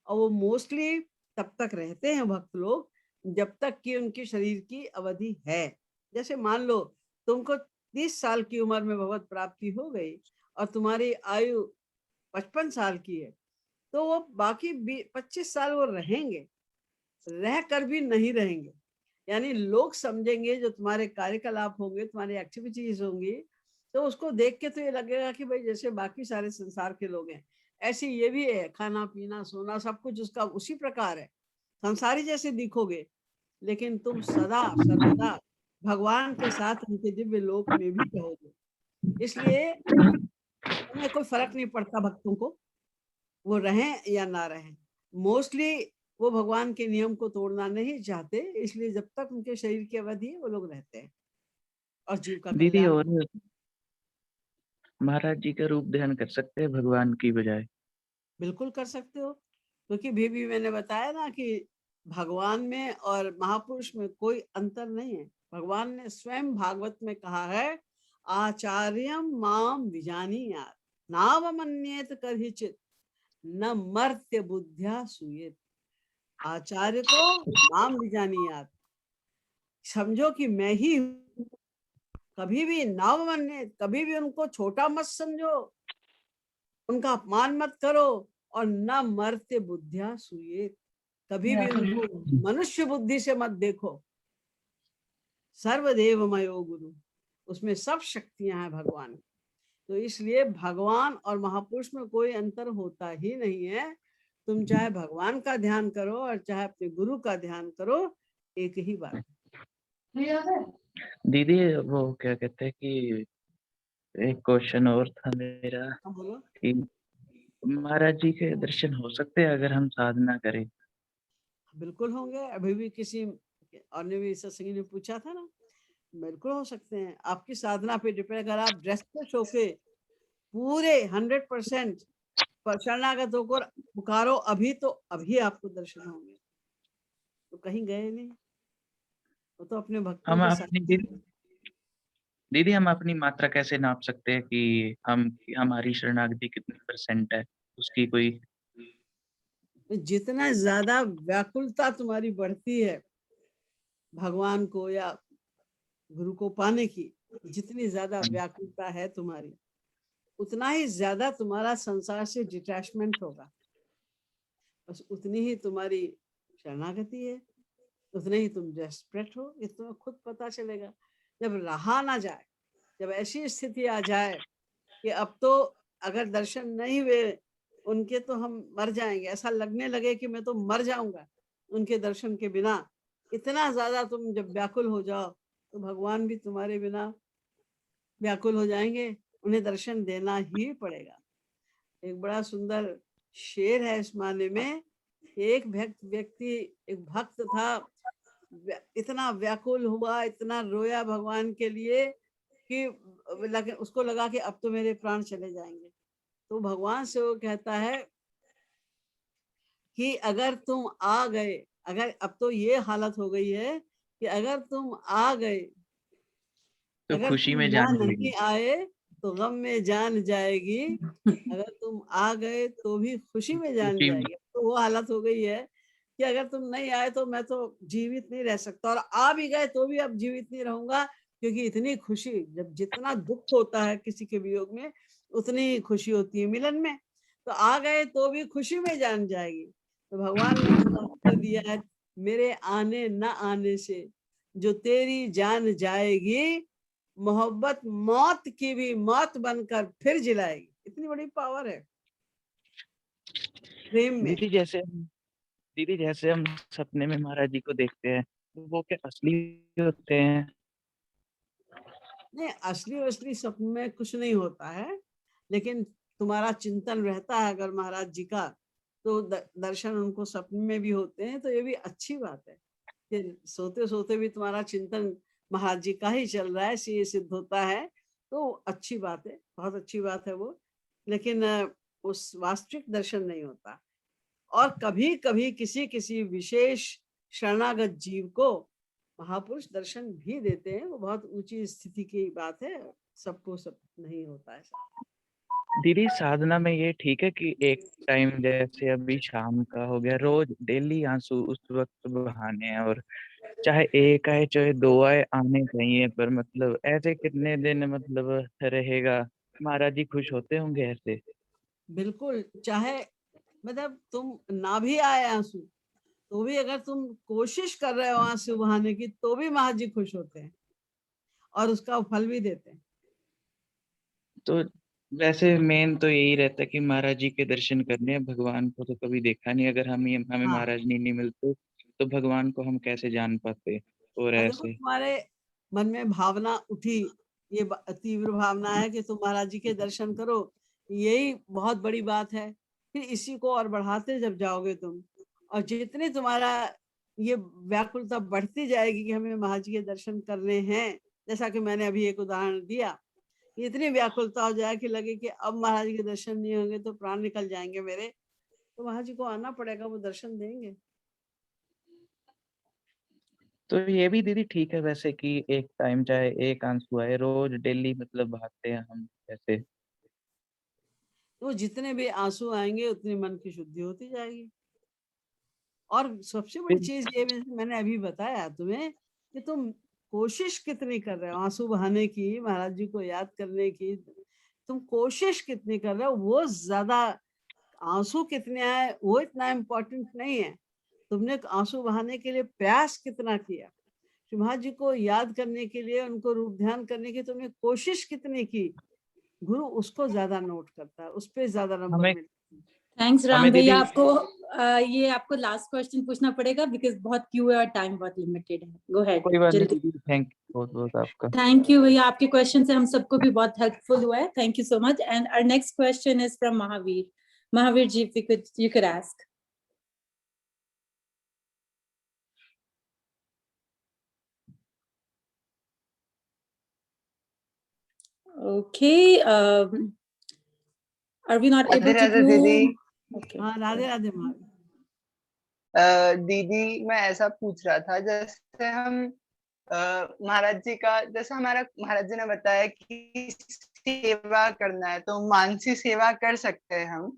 और वो मोस्टली तब तक रहते हैं भक्त लोग जब तक कि उनकी शरीर की अवधि है। जैसे मान लो तुमको 30 साल की उम्र में भगवत प्राप्ति हो गई और तुम्हारी आयु 55 साल की है, तो वो बाकी 25 साल वो रहेंगे, रह कर भी नहीं रहेंगे। यानी लोग समझेंगे, जो तुम्हारे कार्यकलाप होंगे, तुम्हारी एक्टिविटीज होंगी, तो उसको देख के तो ये लगेगा कि भाई जैसे बाकी सारे संसार के लोग हैं, ऐसे ये भी है। खाना पीना सोना सब कुछ उसका उसी प्रकार है, संसारी जैसे दिखोगे, लेकिन तुम सदा सर्वदा भगवान के साथ उनके दिव्य लोक में भी रहोगे। इसलिए उन्हें कोई फर्क नहीं पड़ता भक्तों को, वो रहें या ना रहें। मोस्टली वो भगवान के नियम को तोड़ना नहीं चाहते, इसलिए जब तक उनके शरीर की अवधि है वो लोग रहते हैं और जीव का दीदी कल्याण। और महाराज जी का रूप ध्यान कर सकते हैं भगवान की बजाय? बिल्कुल कर सकते हो, क्योंकि भी मैंने बताया ना कि भगवान में और महापुरुष में कोई अंतर नहीं है। भगवान ने स्वयं भागवत में कहा है, आचार्यम माम विजानीयात् नावमन्येत कदाचित् न मर्त्य बुद्ध्या सूयेत। आचार्य को नाम विजानीयात्, समझो कि मैं ही हूँ। कभी भी नावमन्य, कभी भी उनको छोटा मत समझो, उनका अपमान मत करो, और न मर्त्य बुद्धिया सूये, कभी भी उनको मनुष्य बुद्धि से मत देखो। सर्वदेवमयो गुरु, उसमें सब शक्तियां हैं भगवान की। तो इसलिए भगवान और महापुरुष में कोई अंतर होता ही नहीं है। तुम चाहे भगवान का ध्यान करो और चाहे अपने गुरु का ध्यान करो, एक ही बात है। दीदी वो क्या कहते हैं कि एक क्वेश्चन और था मेरा बोलो। कि महाराज जी के दर्शन हो सकते हैं अगर हम साधना करें? बिल्कुल होंगे। अभी भी किसी और ने भी सत्संगी ने पूछा था ना, बिल्कुल हो सकते हैं। आपकी साधना पे डिपेंड। अगर आप ड्रेस होके पूरे 100% शरणागत होकर पुकारो अभी, तो अभी आपको दर्शन होंगे। तो कहीं गए नहीं, वो तो अपने भक्तों हम के अपनी साथ। दीदी हम अपनी मात्रा कैसे नाप सकते हैं कि हमारी शरणागति कितने % है उसकी कोई? जितना ज्यादा व्याकुलता तुम्हारी बढ़ती है भगवान को या गुरु को पाने की, जितनी ज्यादा व्याकुलता है तुम्हारी, उतना ही ज्यादा तुम्हारा संसार से डिटैचमेंट होगा। बस उतनी ही तुम्हारी शरणागति है, उतने ही तुम डेस्परेट हो, ये तुम्हें खुद पता चलेगा। जब रहा ना जाए, जब ऐसी स्थिति आ जाए कि अब तो अगर दर्शन नहीं हुए उनके तो हम मर जाएंगे, ऐसा लगने लगे कि मैं तो मर जाऊंगा उनके दर्शन के बिना, इतना ज्यादा तुम जब व्याकुल हो जाओ तो भगवान भी तुम्हारे बिना व्याकुल हो जाएंगे, उन्हें दर्शन देना ही पड़ेगा। एक बड़ा सुंदर शेर है इस माने में, एक एक भक्त था, इतना व्याकुल हुआ, इतना रोया भगवान के लिए कि उसको लगा कि अब तो मेरे प्राण चले जाएंगे। तो भगवान से वो कहता है कि अगर तुम आ गए, अगर अब तो ये हालत हो गई है कि अगर तुम आ गए, तो अगर खुशी तुम में यहाँ जान नहीं जाएगी। आए तो गम में जान जाएगी, अगर तुम आ गए तो भी खुशी में जान खुशी में जाएगी। तो वो हालत हो गई है कि अगर तुम नहीं आए तो मैं तो जीवित नहीं रह सकता, और आ भी गए तो भी अब जीवित नहीं रहूंगा, क्योंकि इतनी खुशी, जब जितना दुख होता है किसी के वियोग में उतनी ही खुशी होती है मिलन में। तो आ गए तो भी खुशी में जान जाएगी। तो भगवान ने उसका उत्तर दिया है, मेरे आने न आने से जो तेरी जान जाएगी, मोहब्बत मौत की भी मौत बनकर फिर जिलाएगी। इतनी बड़ी पावर है प्रेम में। दीदी जैसे हम सपने में महाराज जी को देखते हैं, तो वो क्या असली होते हैं? नहीं, असली असली सपने में कुछ नहीं होता है, लेकिन तुम्हारा चिंतन रहता है अगर महाराज जी का, तो दर्शन उनको सपने में भी होते हैं, तो ये भी अच्छी बात है कि सोते सोते भी तुम्हारा चिंतन महाराज जी का ही चल रहा है, ये सिद्ध होता है। तो अच्छी बात है, बहुत अच्छी बात है वो, लेकिन उस वास्तविक दर्शन नहीं होता। और कभी कभी किसी किसी विशेष शरणागत जीव को महापुरुष दर्शन भी देते हैं, वो बहुत ऊंची स्थिति की बात है, सबको सब नहीं होता है। दीदी साधना में ये ठीक है कि एक टाइम जैसे अभी शाम का हो गया, रोज डेली आंसू उस वक्त बहाने हैं, और चाहे एक आए चाहे दो आए आने चाहिए, पर मतलब ऐसे कितने दिन मतलब रहेगा? महाराज जी खुश होते होंगे ऐसे? बिल्कुल, चाहे मतलब तुम ना भी आए आंसू तो भी अगर तुम कोशिश कर रहे हो आंसू बहाने की तो भी महाराज जी खुश होते हैं और उसका फल भी देते हैं। तो वैसे मेन तो यही रहता है कि महाराज जी के दर्शन करने हैं, भगवान को तो कभी देखा नहीं, अगर हमें हाँ, महाराज नहीं मिलते तो भगवान को हम कैसे जान पाते? और और देखो ऐसे तुम्हारे मन में भावना उठी, ये तीव्र भावना है कि तुम महाराज जी के दर्शन करो, यही बहुत बड़ी बात है। फिर इसी को और बढ़ाते जब जाओगे तुम, और जितनी तुम्हारा ये व्याकुलता बढ़ती जाएगी कि हमें महाराज जी के दर्शन करने हैं, जैसा कि मैंने अभी एक उदाहरण दिया, इतनी व्याकुलता हो जाए कि लगे कि अब महाराज जी के दर्शन नहीं होंगे तो प्राण निकल जाएंगे मेरे, तो महाराज जी को आना पड़ेगा, वो दर्शन देंगे। तो ये भी दीदी ठीक है वैसे कि एक टाइम चाहे एक आंसू आए, रोज डेली मतलब भागते हैं हम ऐसे? तो जितने भी आंसू आएंगे उतनी मन की शुद्धि होती जाएगी। और सबसे बड़ी फिर चीज ये मैंने अभी बताया तुम्हें कि तुम कोशिश कितनी कर रहे हो आंसू बहाने की, महाराज जी को याद करने की, तुम कोशिश कितनी कर रहे हो वो ज्यादा, आंसू कितने आए वो इतना इम्पोर्टेंट नहीं है, तुमने आंसू बहाने के लिए प्रयास कितना किया, शिव महाराज जी को याद करने के लिए, उनको रूप ध्यान करने की तुमने कोशिश कितनी की, गुरु उसको ज्यादा नोट करता है, उस पे ज्यादा नंबर हमें मिलता है। थैंक्स राम हमें भैया, दीदी आपको ये आपको लास्ट क्वेश्चन पूछना पड़ेगा बिकॉज बहुत क्यू है और टाइम बहुत लिमिटेड है। गो हेड कोई बात नहीं जल्दी। दीदी, थैंक यू बहुत बहुत आपका। थैंक यू भैया, आपके क्वेश्चन से हम सबको भी बहुत हेल्पफुल हुआ है। Thank you so much. And our next question is from Mahavir. Mahavir ji, you could ask. Okay, are we not Radhe able to Radhe do? दीदी। Okay. हाँ, राधे राधे महावीर। दीदी मैं ऐसा पूछ रहा था, जैसे हम महाराज जी का, जैसे हमारा महाराज जी ने बताया कि सेवा करना है तो मानसी सेवा कर सकते हैं हम,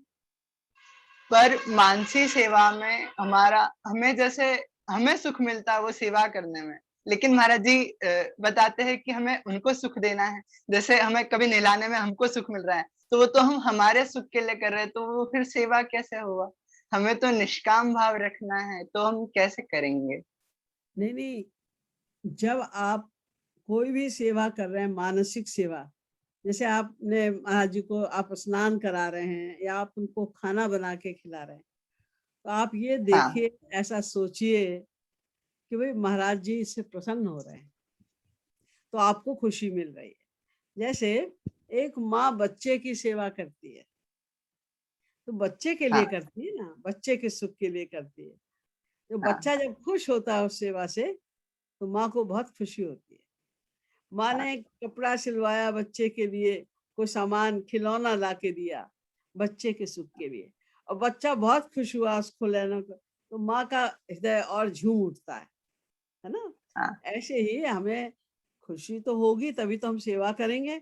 पर मानसी सेवा में हमें जैसे हमें सुख मिलता है वो सेवा करने में, लेकिन महाराज जी बताते हैं कि हमें उनको सुख देना है, जैसे हमें कभी नहलाने में हमको सुख मिल रहा है तो वो तो हम हमारे सुख के लिए कर रहे हैं, तो वो फिर सेवा कैसे हुआ? हमें तो निष्काम भाव रखना है, तो हम कैसे करेंगे? नहीं, जब आप कोई भी सेवा कर रहे हैं, मानसिक सेवा, जैसे आपने महाराज जी को आप स्नान करा रहे हैं या आप उनको खाना बना के खिला रहे हैं, तो आप ये देखिए, ऐसा सोचिए कि भाई महाराज जी इससे प्रसन्न हो रहे हैं, तो आपको खुशी मिल रही है। जैसे एक माँ बच्चे की सेवा करती है, तो बच्चे के लिए करती है ना, बच्चे के सुख के लिए करती है। तो बच्चा जब खुश होता है उस सेवा से, तो माँ को बहुत खुशी होती है। माँ ने कपड़ा सिलवाया बच्चे के लिए, कोई सामान खिलौना ला के दिया बच्चे के सुख के लिए, और बच्चा बहुत खुश हुआ उसको लेने को, तो माँ का हृदय और झूम उठता है ना। ऐसे ही हमें खुशी तो होगी तभी तो हम सेवा करेंगे।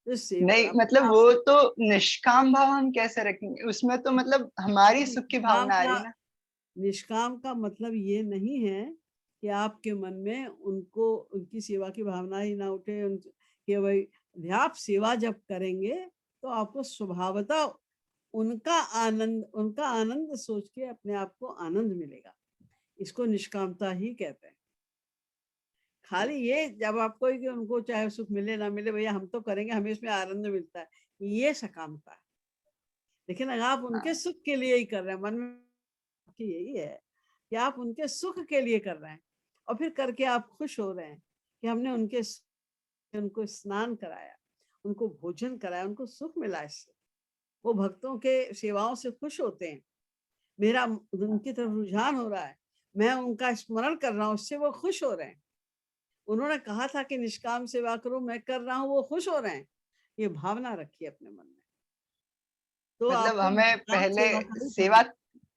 तो नहीं मतलब वो तो निष्काम भाव हम कैसे रखेंगे उसमें, तो मतलब हमारी सुख की भावना आ रही है ना। निष्काम का मतलब ये नहीं है कि आपके मन में उनको उनकी सेवा की भावना ही ना उठे, कि भाई आप सेवा जब करेंगे तो आपको स्वभावतः उनका आनंद सोच के अपने आप को आनंद मिलेगा। इसको निष्कामता ही कहते हैं। खाली ये जब आपको कि उनको चाहे सुख मिले ना मिले, भैया हम तो करेंगे, हमें इसमें आनंद मिलता है, ये सकामता है। लेकिन अगर आप उनके सुख के लिए ही कर रहे हैं, मन में यही है कि आप उनके सुख के लिए कर रहे हैं, और फिर करके आप खुश हो रहे हैं कि हमने उनको स्नान कराया, उनको भोजन कराया, उनको सुख मिला इससे। वो भक्तों के सेवाओं से खुश होते हैं, मेरा उनकी तरफ रुझान हो रहा है, मैं उनका स्मरण कर रहा हूँ, उससे वो खुश हो रहे हैं। उन्होंने कहा था कि निष्काम सेवा करो, मैं कर रहा हूँ, वो खुश हो रहे हैं। ये भावना रखिए अपने मन में। तो मतलब हमें पहले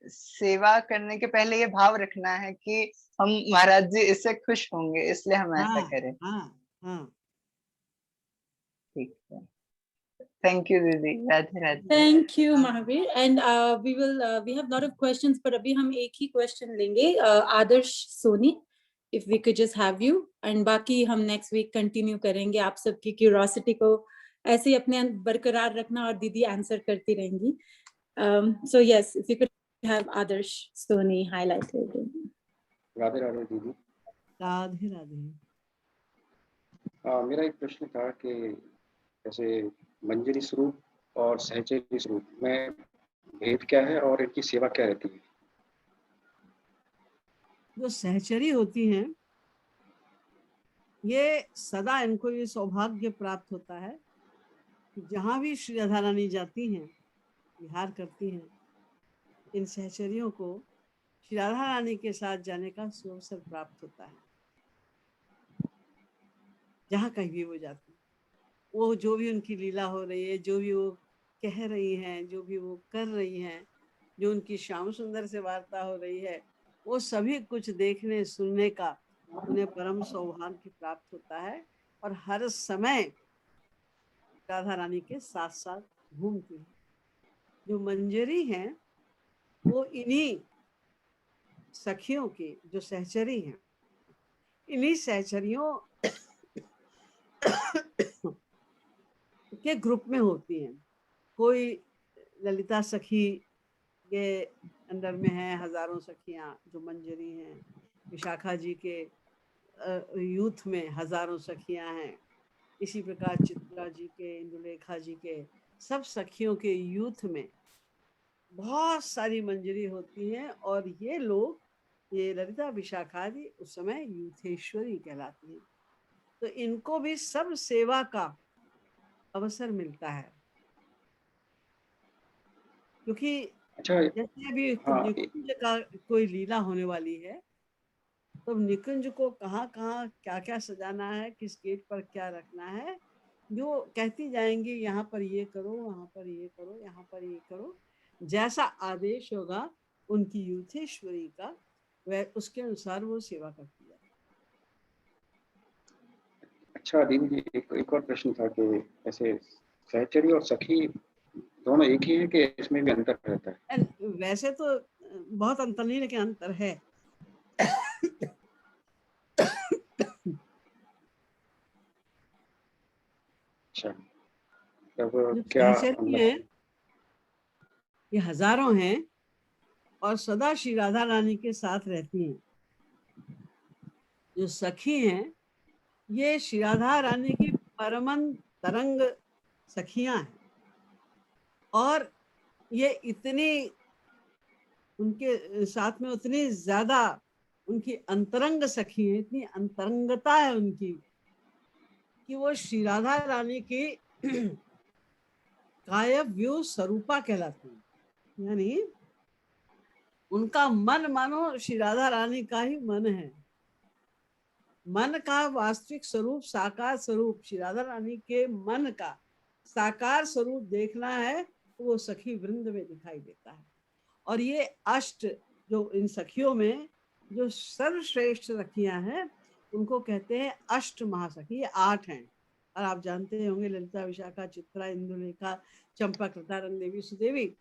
सेवा करने के पहले ये भाव रखना है कि हम महाराज जी इससे खुश होंगे, इसलिए हम ऐसा करें। ठीक है, थैंक यू दीदी, Radhe Radhe. Thank you Mahavir. And we have lot of questions, पर अभी हम एक ही क्वेश्चन लेंगे, Adarsh Soni, if we could just have you, and बाकी हम नेक्स्ट वीक कंटिन्यू करेंगे। आप सबकी क्यूरियोसिटी को ऐसे ही अपने बरकरार रखना और दीदी आंसर करती रहेंगी। So yes, if you could have Adarsh Soni highlighted. Radhe Radhe दीदी। राधे राधे। मेरा एक प्रश्न था कि जैसे मंजरी स्वरूप और सहचरी स्वरूप में भेद क्या है और इनकी सेवा क्या रहती है? जो सहचरी होती हैं, ये सदा इनको ये सौभाग्य प्राप्त होता है कि जहाँ भी श्री राधा रानी जाती हैं, विहार करती हैं, इन सहचरियों को श्री राधा रानी के साथ जाने का सुअवसर प्राप्त होता है। जहाँ कहीं भी वो जाती है, वो जो भी उनकी लीला हो रही है, जो भी वो कह रही हैं, जो भी वो कर रही हैं, जो उनकी श्याम सुंदर से वार्ता हो रही है, वो सभी कुछ देखने सुनने का उन्हें परम सौभाग्य प्राप्त होता है, और हर समय राधा रानी के साथ साथ घूमती है। जो मंजरी हैं वो इन्हीं सखियों की, जो सहचरी हैं, इन्हीं सहचरियों के ग्रुप में होती हैं। कोई ललिता सखी के अंडर में है, हजारों सखियां जो मंजरी हैं। विशाखा जी के यूथ में हजारों सखियां हैं। इसी प्रकार चित्रा जी के, इंदुलेखा जी के, सब सखियों के यूथ में बहुत सारी मंजरी होती हैं, और ये लोग, ये ललिता विशाखा जी उस समय यूथेश्वरी कहलाती हैं। तो इनको भी सब सेवा का अवसर मिलता है, क्योंकि जैसे अभी निकुंज का कोई लीला होने वाली है, तो निकुंज को कहाँ कहाँ क्या क्या सजाना है, किस गेट पर क्या रखना है, जो कहती जाएंगी यहाँ पर ये करो, वहाँ पर ये करो, यहाँ पर ये करो, जैसा आदेश होगा उनकी यूथेश्वरी का, वह उसके अनुसार वो सेवा करती है। अच्छा दीदी जी, एक और प्रश्न था कि ऐसे सहचरी और सखी दोनों एक ही हैं कि इसमें भी अंतर रहता है? वैसे तो बहुत अंतर नहीं, लेकिन अंतर है। अच्छा, तब क्या हैं, ये हजारों हैं और सदा श्री राधा रानी के साथ रहती हैं। जो सखी हैं ये श्री राधा रानी की परमन तरंग सखियां हैं और ये इतनी उनके साथ में उतनी ज्यादा उनकी अंतरंग सखी है, इतनी अंतरंगता है उनकी कि वो श्री राधा रानी की कायव्यूह स्वरूपा कहलाती है। यानी उनका मन मानो श्री राधा रानी का ही मन है। मन का वास्तविक स्वरूप, साकार स्वरूप, श्री राधा रानी के मन का साकार स्वरूप देखना है तो वो सखी वृंद में दिखाई देता है। और ये अष्ट जो इन सखियों में जो सर्वश्रेष्ठ सखियां हैं उनको कहते हैं अष्ट महासखी। ये 8 हैं और आप जानते होंगे ललिता, विशाखा, चित्रा, इंदुलेखा, चंपक, लता, रंगदेवी, सुदेवी,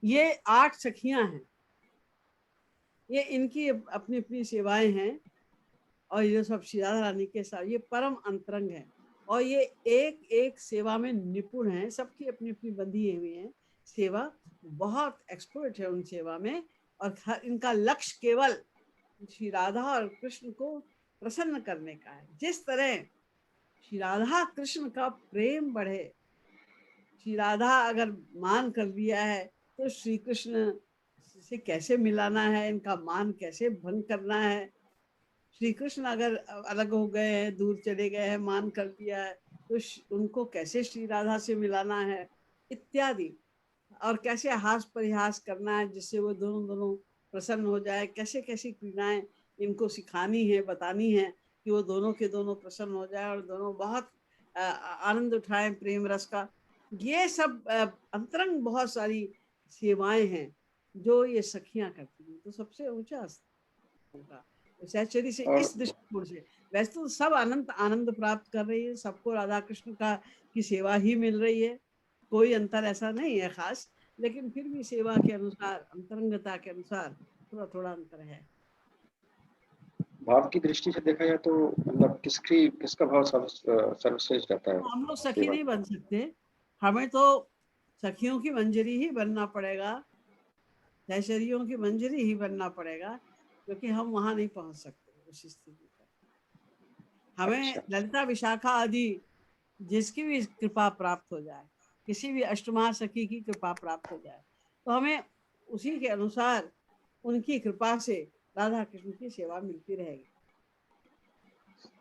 ये 8 सखियां हैं। ये इनकी अपनी अपनी सेवाएं हैं और ये सब श्री राधा रानी के साथ ये परम अंतरंग है और ये एक एक सेवा में निपुण है। सबकी अपनी अपनी बंधी हुई है सेवा, बहुत एक्सपर्ट है उन सेवा में और इनका लक्ष्य केवल श्री राधा और कृष्ण को प्रसन्न करने का है। जिस तरह श्री राधा कृष्ण का प्रेम बढ़े, श्री राधा अगर मान कर लिया है तो श्री कृष्ण से कैसे मिलाना है, इनका मान कैसे भंग करना है। श्री कृष्ण अगर अलग हो गए हैं, दूर चले गए हैं, मान कर लिया है तो उनको कैसे श्री राधा से मिलाना है इत्यादि, और कैसे हास परिहास करना है जिससे वो दोनों प्रसन्न हो जाए। कैसे कैसी क्रीड़ाएं इनको सिखानी है, बतानी है कि वो दोनों के दोनों प्रसन्न हो जाए और दोनों बहुत आनंद उठाएं प्रेम रस का। ये सब अंतरंग बहुत सारी सेवाएं हैं जो ये सखियां करती हैं। तो सबसे ऊंचा होगा सहचरी से इस दृष्टिकोण से। वैसे तो सब अनंत आनंद प्राप्त कर रही है, सबको राधा कृष्ण का की सेवा ही मिल रही है, कोई अंतर ऐसा नहीं है खास, लेकिन फिर भी सेवा के अनुसार, अंतरंगता के अनुसार थोड़ा थोड़ा अंतर है। भाव की दृष्टि से देखा जाए तो मतलब किसका भाव सर्वश्रेष्ठ रहता है? हम लोग सखी नहीं बन सकते, हमें तो सखियों की मंजरी ही बनना पड़ेगा, सहचरियों की मंजरी ही बनना पड़ेगा, क्योंकि हम वहां नहीं पहुंच सकते उस स्थिति पर। हमें ललिता, विशाखा आदि जिसकी भी कृपा प्राप्त हो जाए, किसी भी अष्टमा सखी की कृपा प्राप्त हो जाए, तो हमें उसी के अनुसार उनकी कृपा से राधा कृष्ण की सेवा मिलती रहेगी।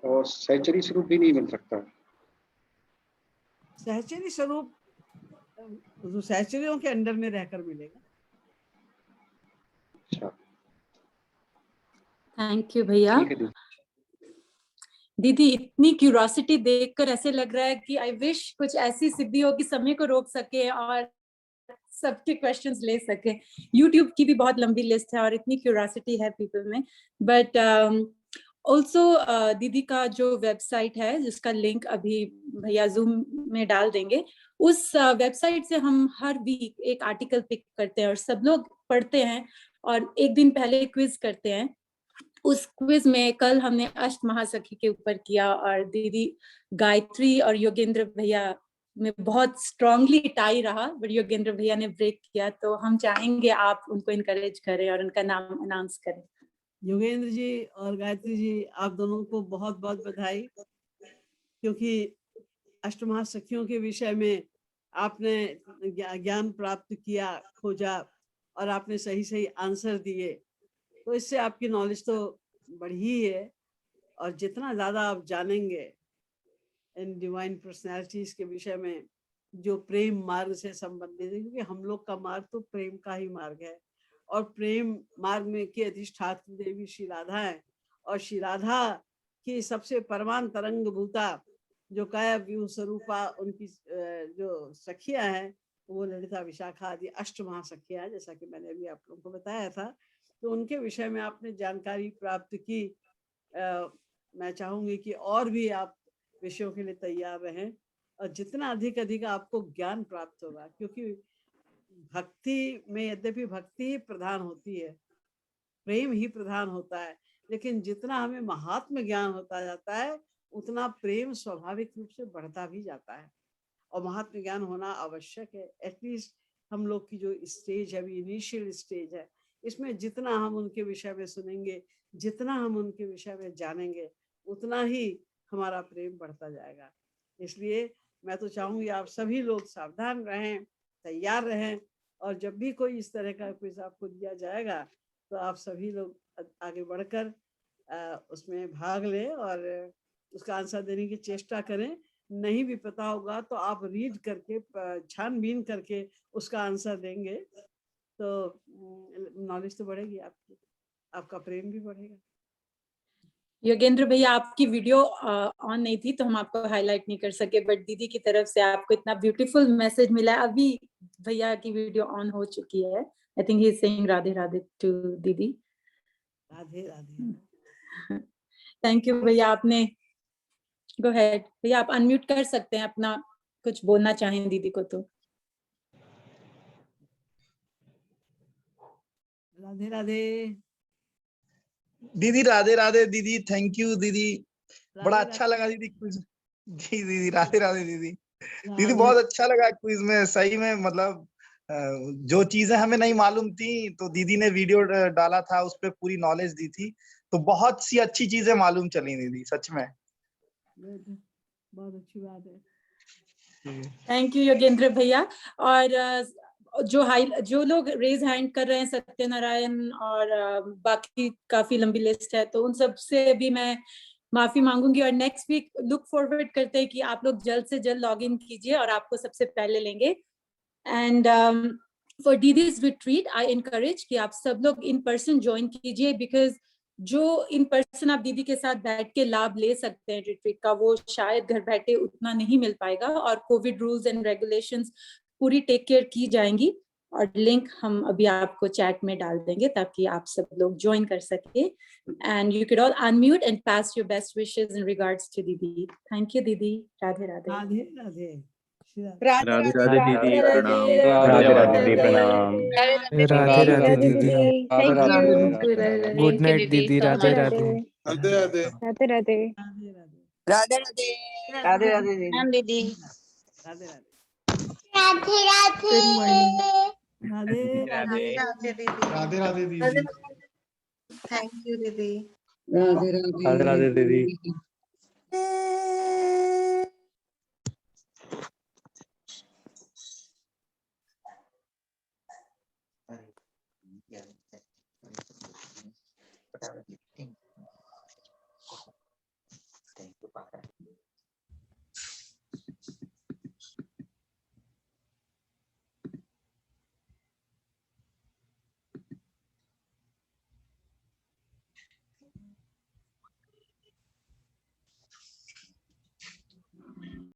और सहचरी स्वरूप भी नहीं मिल सकता? सहचरी स्वरूप तो सहचरियों के अंडर में रहकर मिलेगा। अच्छा, थैंक यू भैया। दीदी इतनी क्यूरोसिटी देखकर ऐसे लग रहा है कि आई विश कुछ ऐसी सिद्धि हो कि समय को रोक सके और सबके क्वेश्चंस ले सके। YouTube की भी बहुत लंबी लिस्ट है और इतनी क्यूरोसिटी है पीपल में। बट ऑल्सो दीदी का जो वेबसाइट है जिसका लिंक अभी भैया जूम में डाल देंगे, उस वेबसाइट से हम हर वीक एक आर्टिकल पिक करते हैं और सब लोग पढ़ते हैं और एक दिन पहले क्विज करते हैं। उस क्विज में कल हमने अष्ट महासखी के ऊपर किया और दीदी गायत्री और योगेंद्र भैया में बहुत स्ट्रांगली टाई रहा, बट योगेंद्र भैया ने ब्रेक किया। तो हम चाहेंगे आप उनको इनकरेज करें और उनका नाम अनाउंस करें। योगेंद्र जी और गायत्री जी, आप दोनों को बहुत बहुत बधाई, क्योंकि अष्टमहासखियों के विषय में आपने ज्ञान प्राप्त किया, खोजा और आपने सही सही आंसर दिए, तो इससे आपकी नॉलेज तो बढ़ी है। और जितना ज़्यादा आप जानेंगे इन डिवाइन पर्सनैलिटीज के विषय में जो प्रेम मार्ग से संबंधित है, क्योंकि हम लोग का मार्ग तो प्रेम का ही मार्ग है और प्रेम मार्ग में की अधिष्ठात्री देवी श्री राधा है और श्री राधा की सबसे परमांतरंग भूता जो कायव्यूह स्वरूपा उनकी जो सखियां हैं वो ललिता, विशाखा आदि अष्ट महासखियां हैं, जैसा कि मैंने अभी आप लोगों को बताया था। तो उनके विषय में आपने जानकारी प्राप्त की। मैं चाहूंगी कि और भी आप विषयों के लिए तैयार रहें और जितना अधिक अधिक आपको ज्ञान प्राप्त होगा, क्योंकि भक्ति में यद्यपि भक्ति ही प्रधान होती है, प्रेम ही प्रधान होता है, लेकिन जितना हमें महात्म ज्ञान होता जाता है उतना प्रेम स्वाभाविक रूप से बढ़ता भी जाता है और महात्म ज्ञान होना आवश्यक है। एटलीस्ट हम लोग की जो स्टेज है, अभी इनिशियल स्टेज है, इसमें जितना हम उनके विषय में सुनेंगे, जितना हम उनके विषय में जानेंगे, उतना ही हमारा प्रेम बढ़ता जाएगा। इसलिए मैं तो चाहूंगी आप सभी लोग सावधान रहें, तैयार रहें, और जब भी कोई इस तरह का क्विज आपको दिया जाएगा तो आप सभी लोग आगे बढ़कर उसमें भाग लें और उसका आंसर देने की चेष्टा करें। नहीं भी पता होगा तो आप रीड करके छानबीन करके उसका आंसर देंगे तो नॉलेज तो बढ़ेगी आपकी, आपका प्रेम भी बढ़ेगा। योगेंद्र भैया, आपकी वीडियो ऑन नहीं थी तो हम आपको हाईलाइट नहीं कर सके, बट दीदी की तरफ से आपको इतना ब्यूटीफुल मैसेज मिला। अभी भैया की वीडियो ऑन हो चुकी है। I think he is saying Radhe Radhe to दीदी। राधे राधे। थैंक यू भैया। आपने गो अहेड भैया, आप अनम्यूट कर सकते हैं अपना, कुछ बोलना चाहें दीदी को तो। राधे राधे दीदी, राधे राधे दीदी, थैंक यू दीदी, बड़ा राधे अच्छा लगा दीदी क्विज। जी दीदी, राधे राधे दीदी। दीदी राधे। बहुत अच्छा लगा क्विज में, सही में मतलब जो चीजें हमें नहीं मालूम थी तो दीदी ने वीडियो डाला था, उस पर पूरी नॉलेज दी थी, तो बहुत सी अच्छी चीजें मालूम चली दीदी, सच में। बहुत अच्छी बात है। थैंक यू योगेंद्र भैया। और जो लोग रेज हैंड कर रहे हैं, सत्यनारायण और बाकी काफी लंबी लिस्ट है, तो उन सब से भी मैं माफी मांगूंगी। और नेक्स्ट वीक लुक फॉरवर्ड करते हैं कि आप लोग जल्द से जल्द लॉग इन कीजिए और आपको सबसे पहले लेंगे। And for didis retreat I encourage कि आप सब लोग इन पर्सन ज्वाइन कीजिए, बिकॉज जो इन पर्सन आप दीदी के साथ बैठ के लाभ ले सकते हैं रिट्रीट का, वो शायद घर बैठे उतना नहीं मिल पाएगा। और कोविड रूल्स एंड रेगुलेशंस पूरी टेक केयर की जाएंगी, और लिंक हम अभी आपको चैट में डाल देंगे ताकि आप सब लोग ज्वाइन कर सके। And you can all unmute and pass your best wishes in regards to दीदी। थैंक यू दीदी। राधे राधे। राधे राधे। राधे राधे दीदी, प्रणाम। राधे राधे दीदी, प्रणाम। राधे राधे दीदी। Thank you. गुड नाइट दीदी। राधे राधे। राधे राधे। राधे राधे। राधे राधे। राधे राधे दीदी। राधे राधे। राधे राधे। Good morning. राधे राधे राधे दीदी। राधे राधे दीदी। थैंक यू दीदी। राधे राधे दीदी।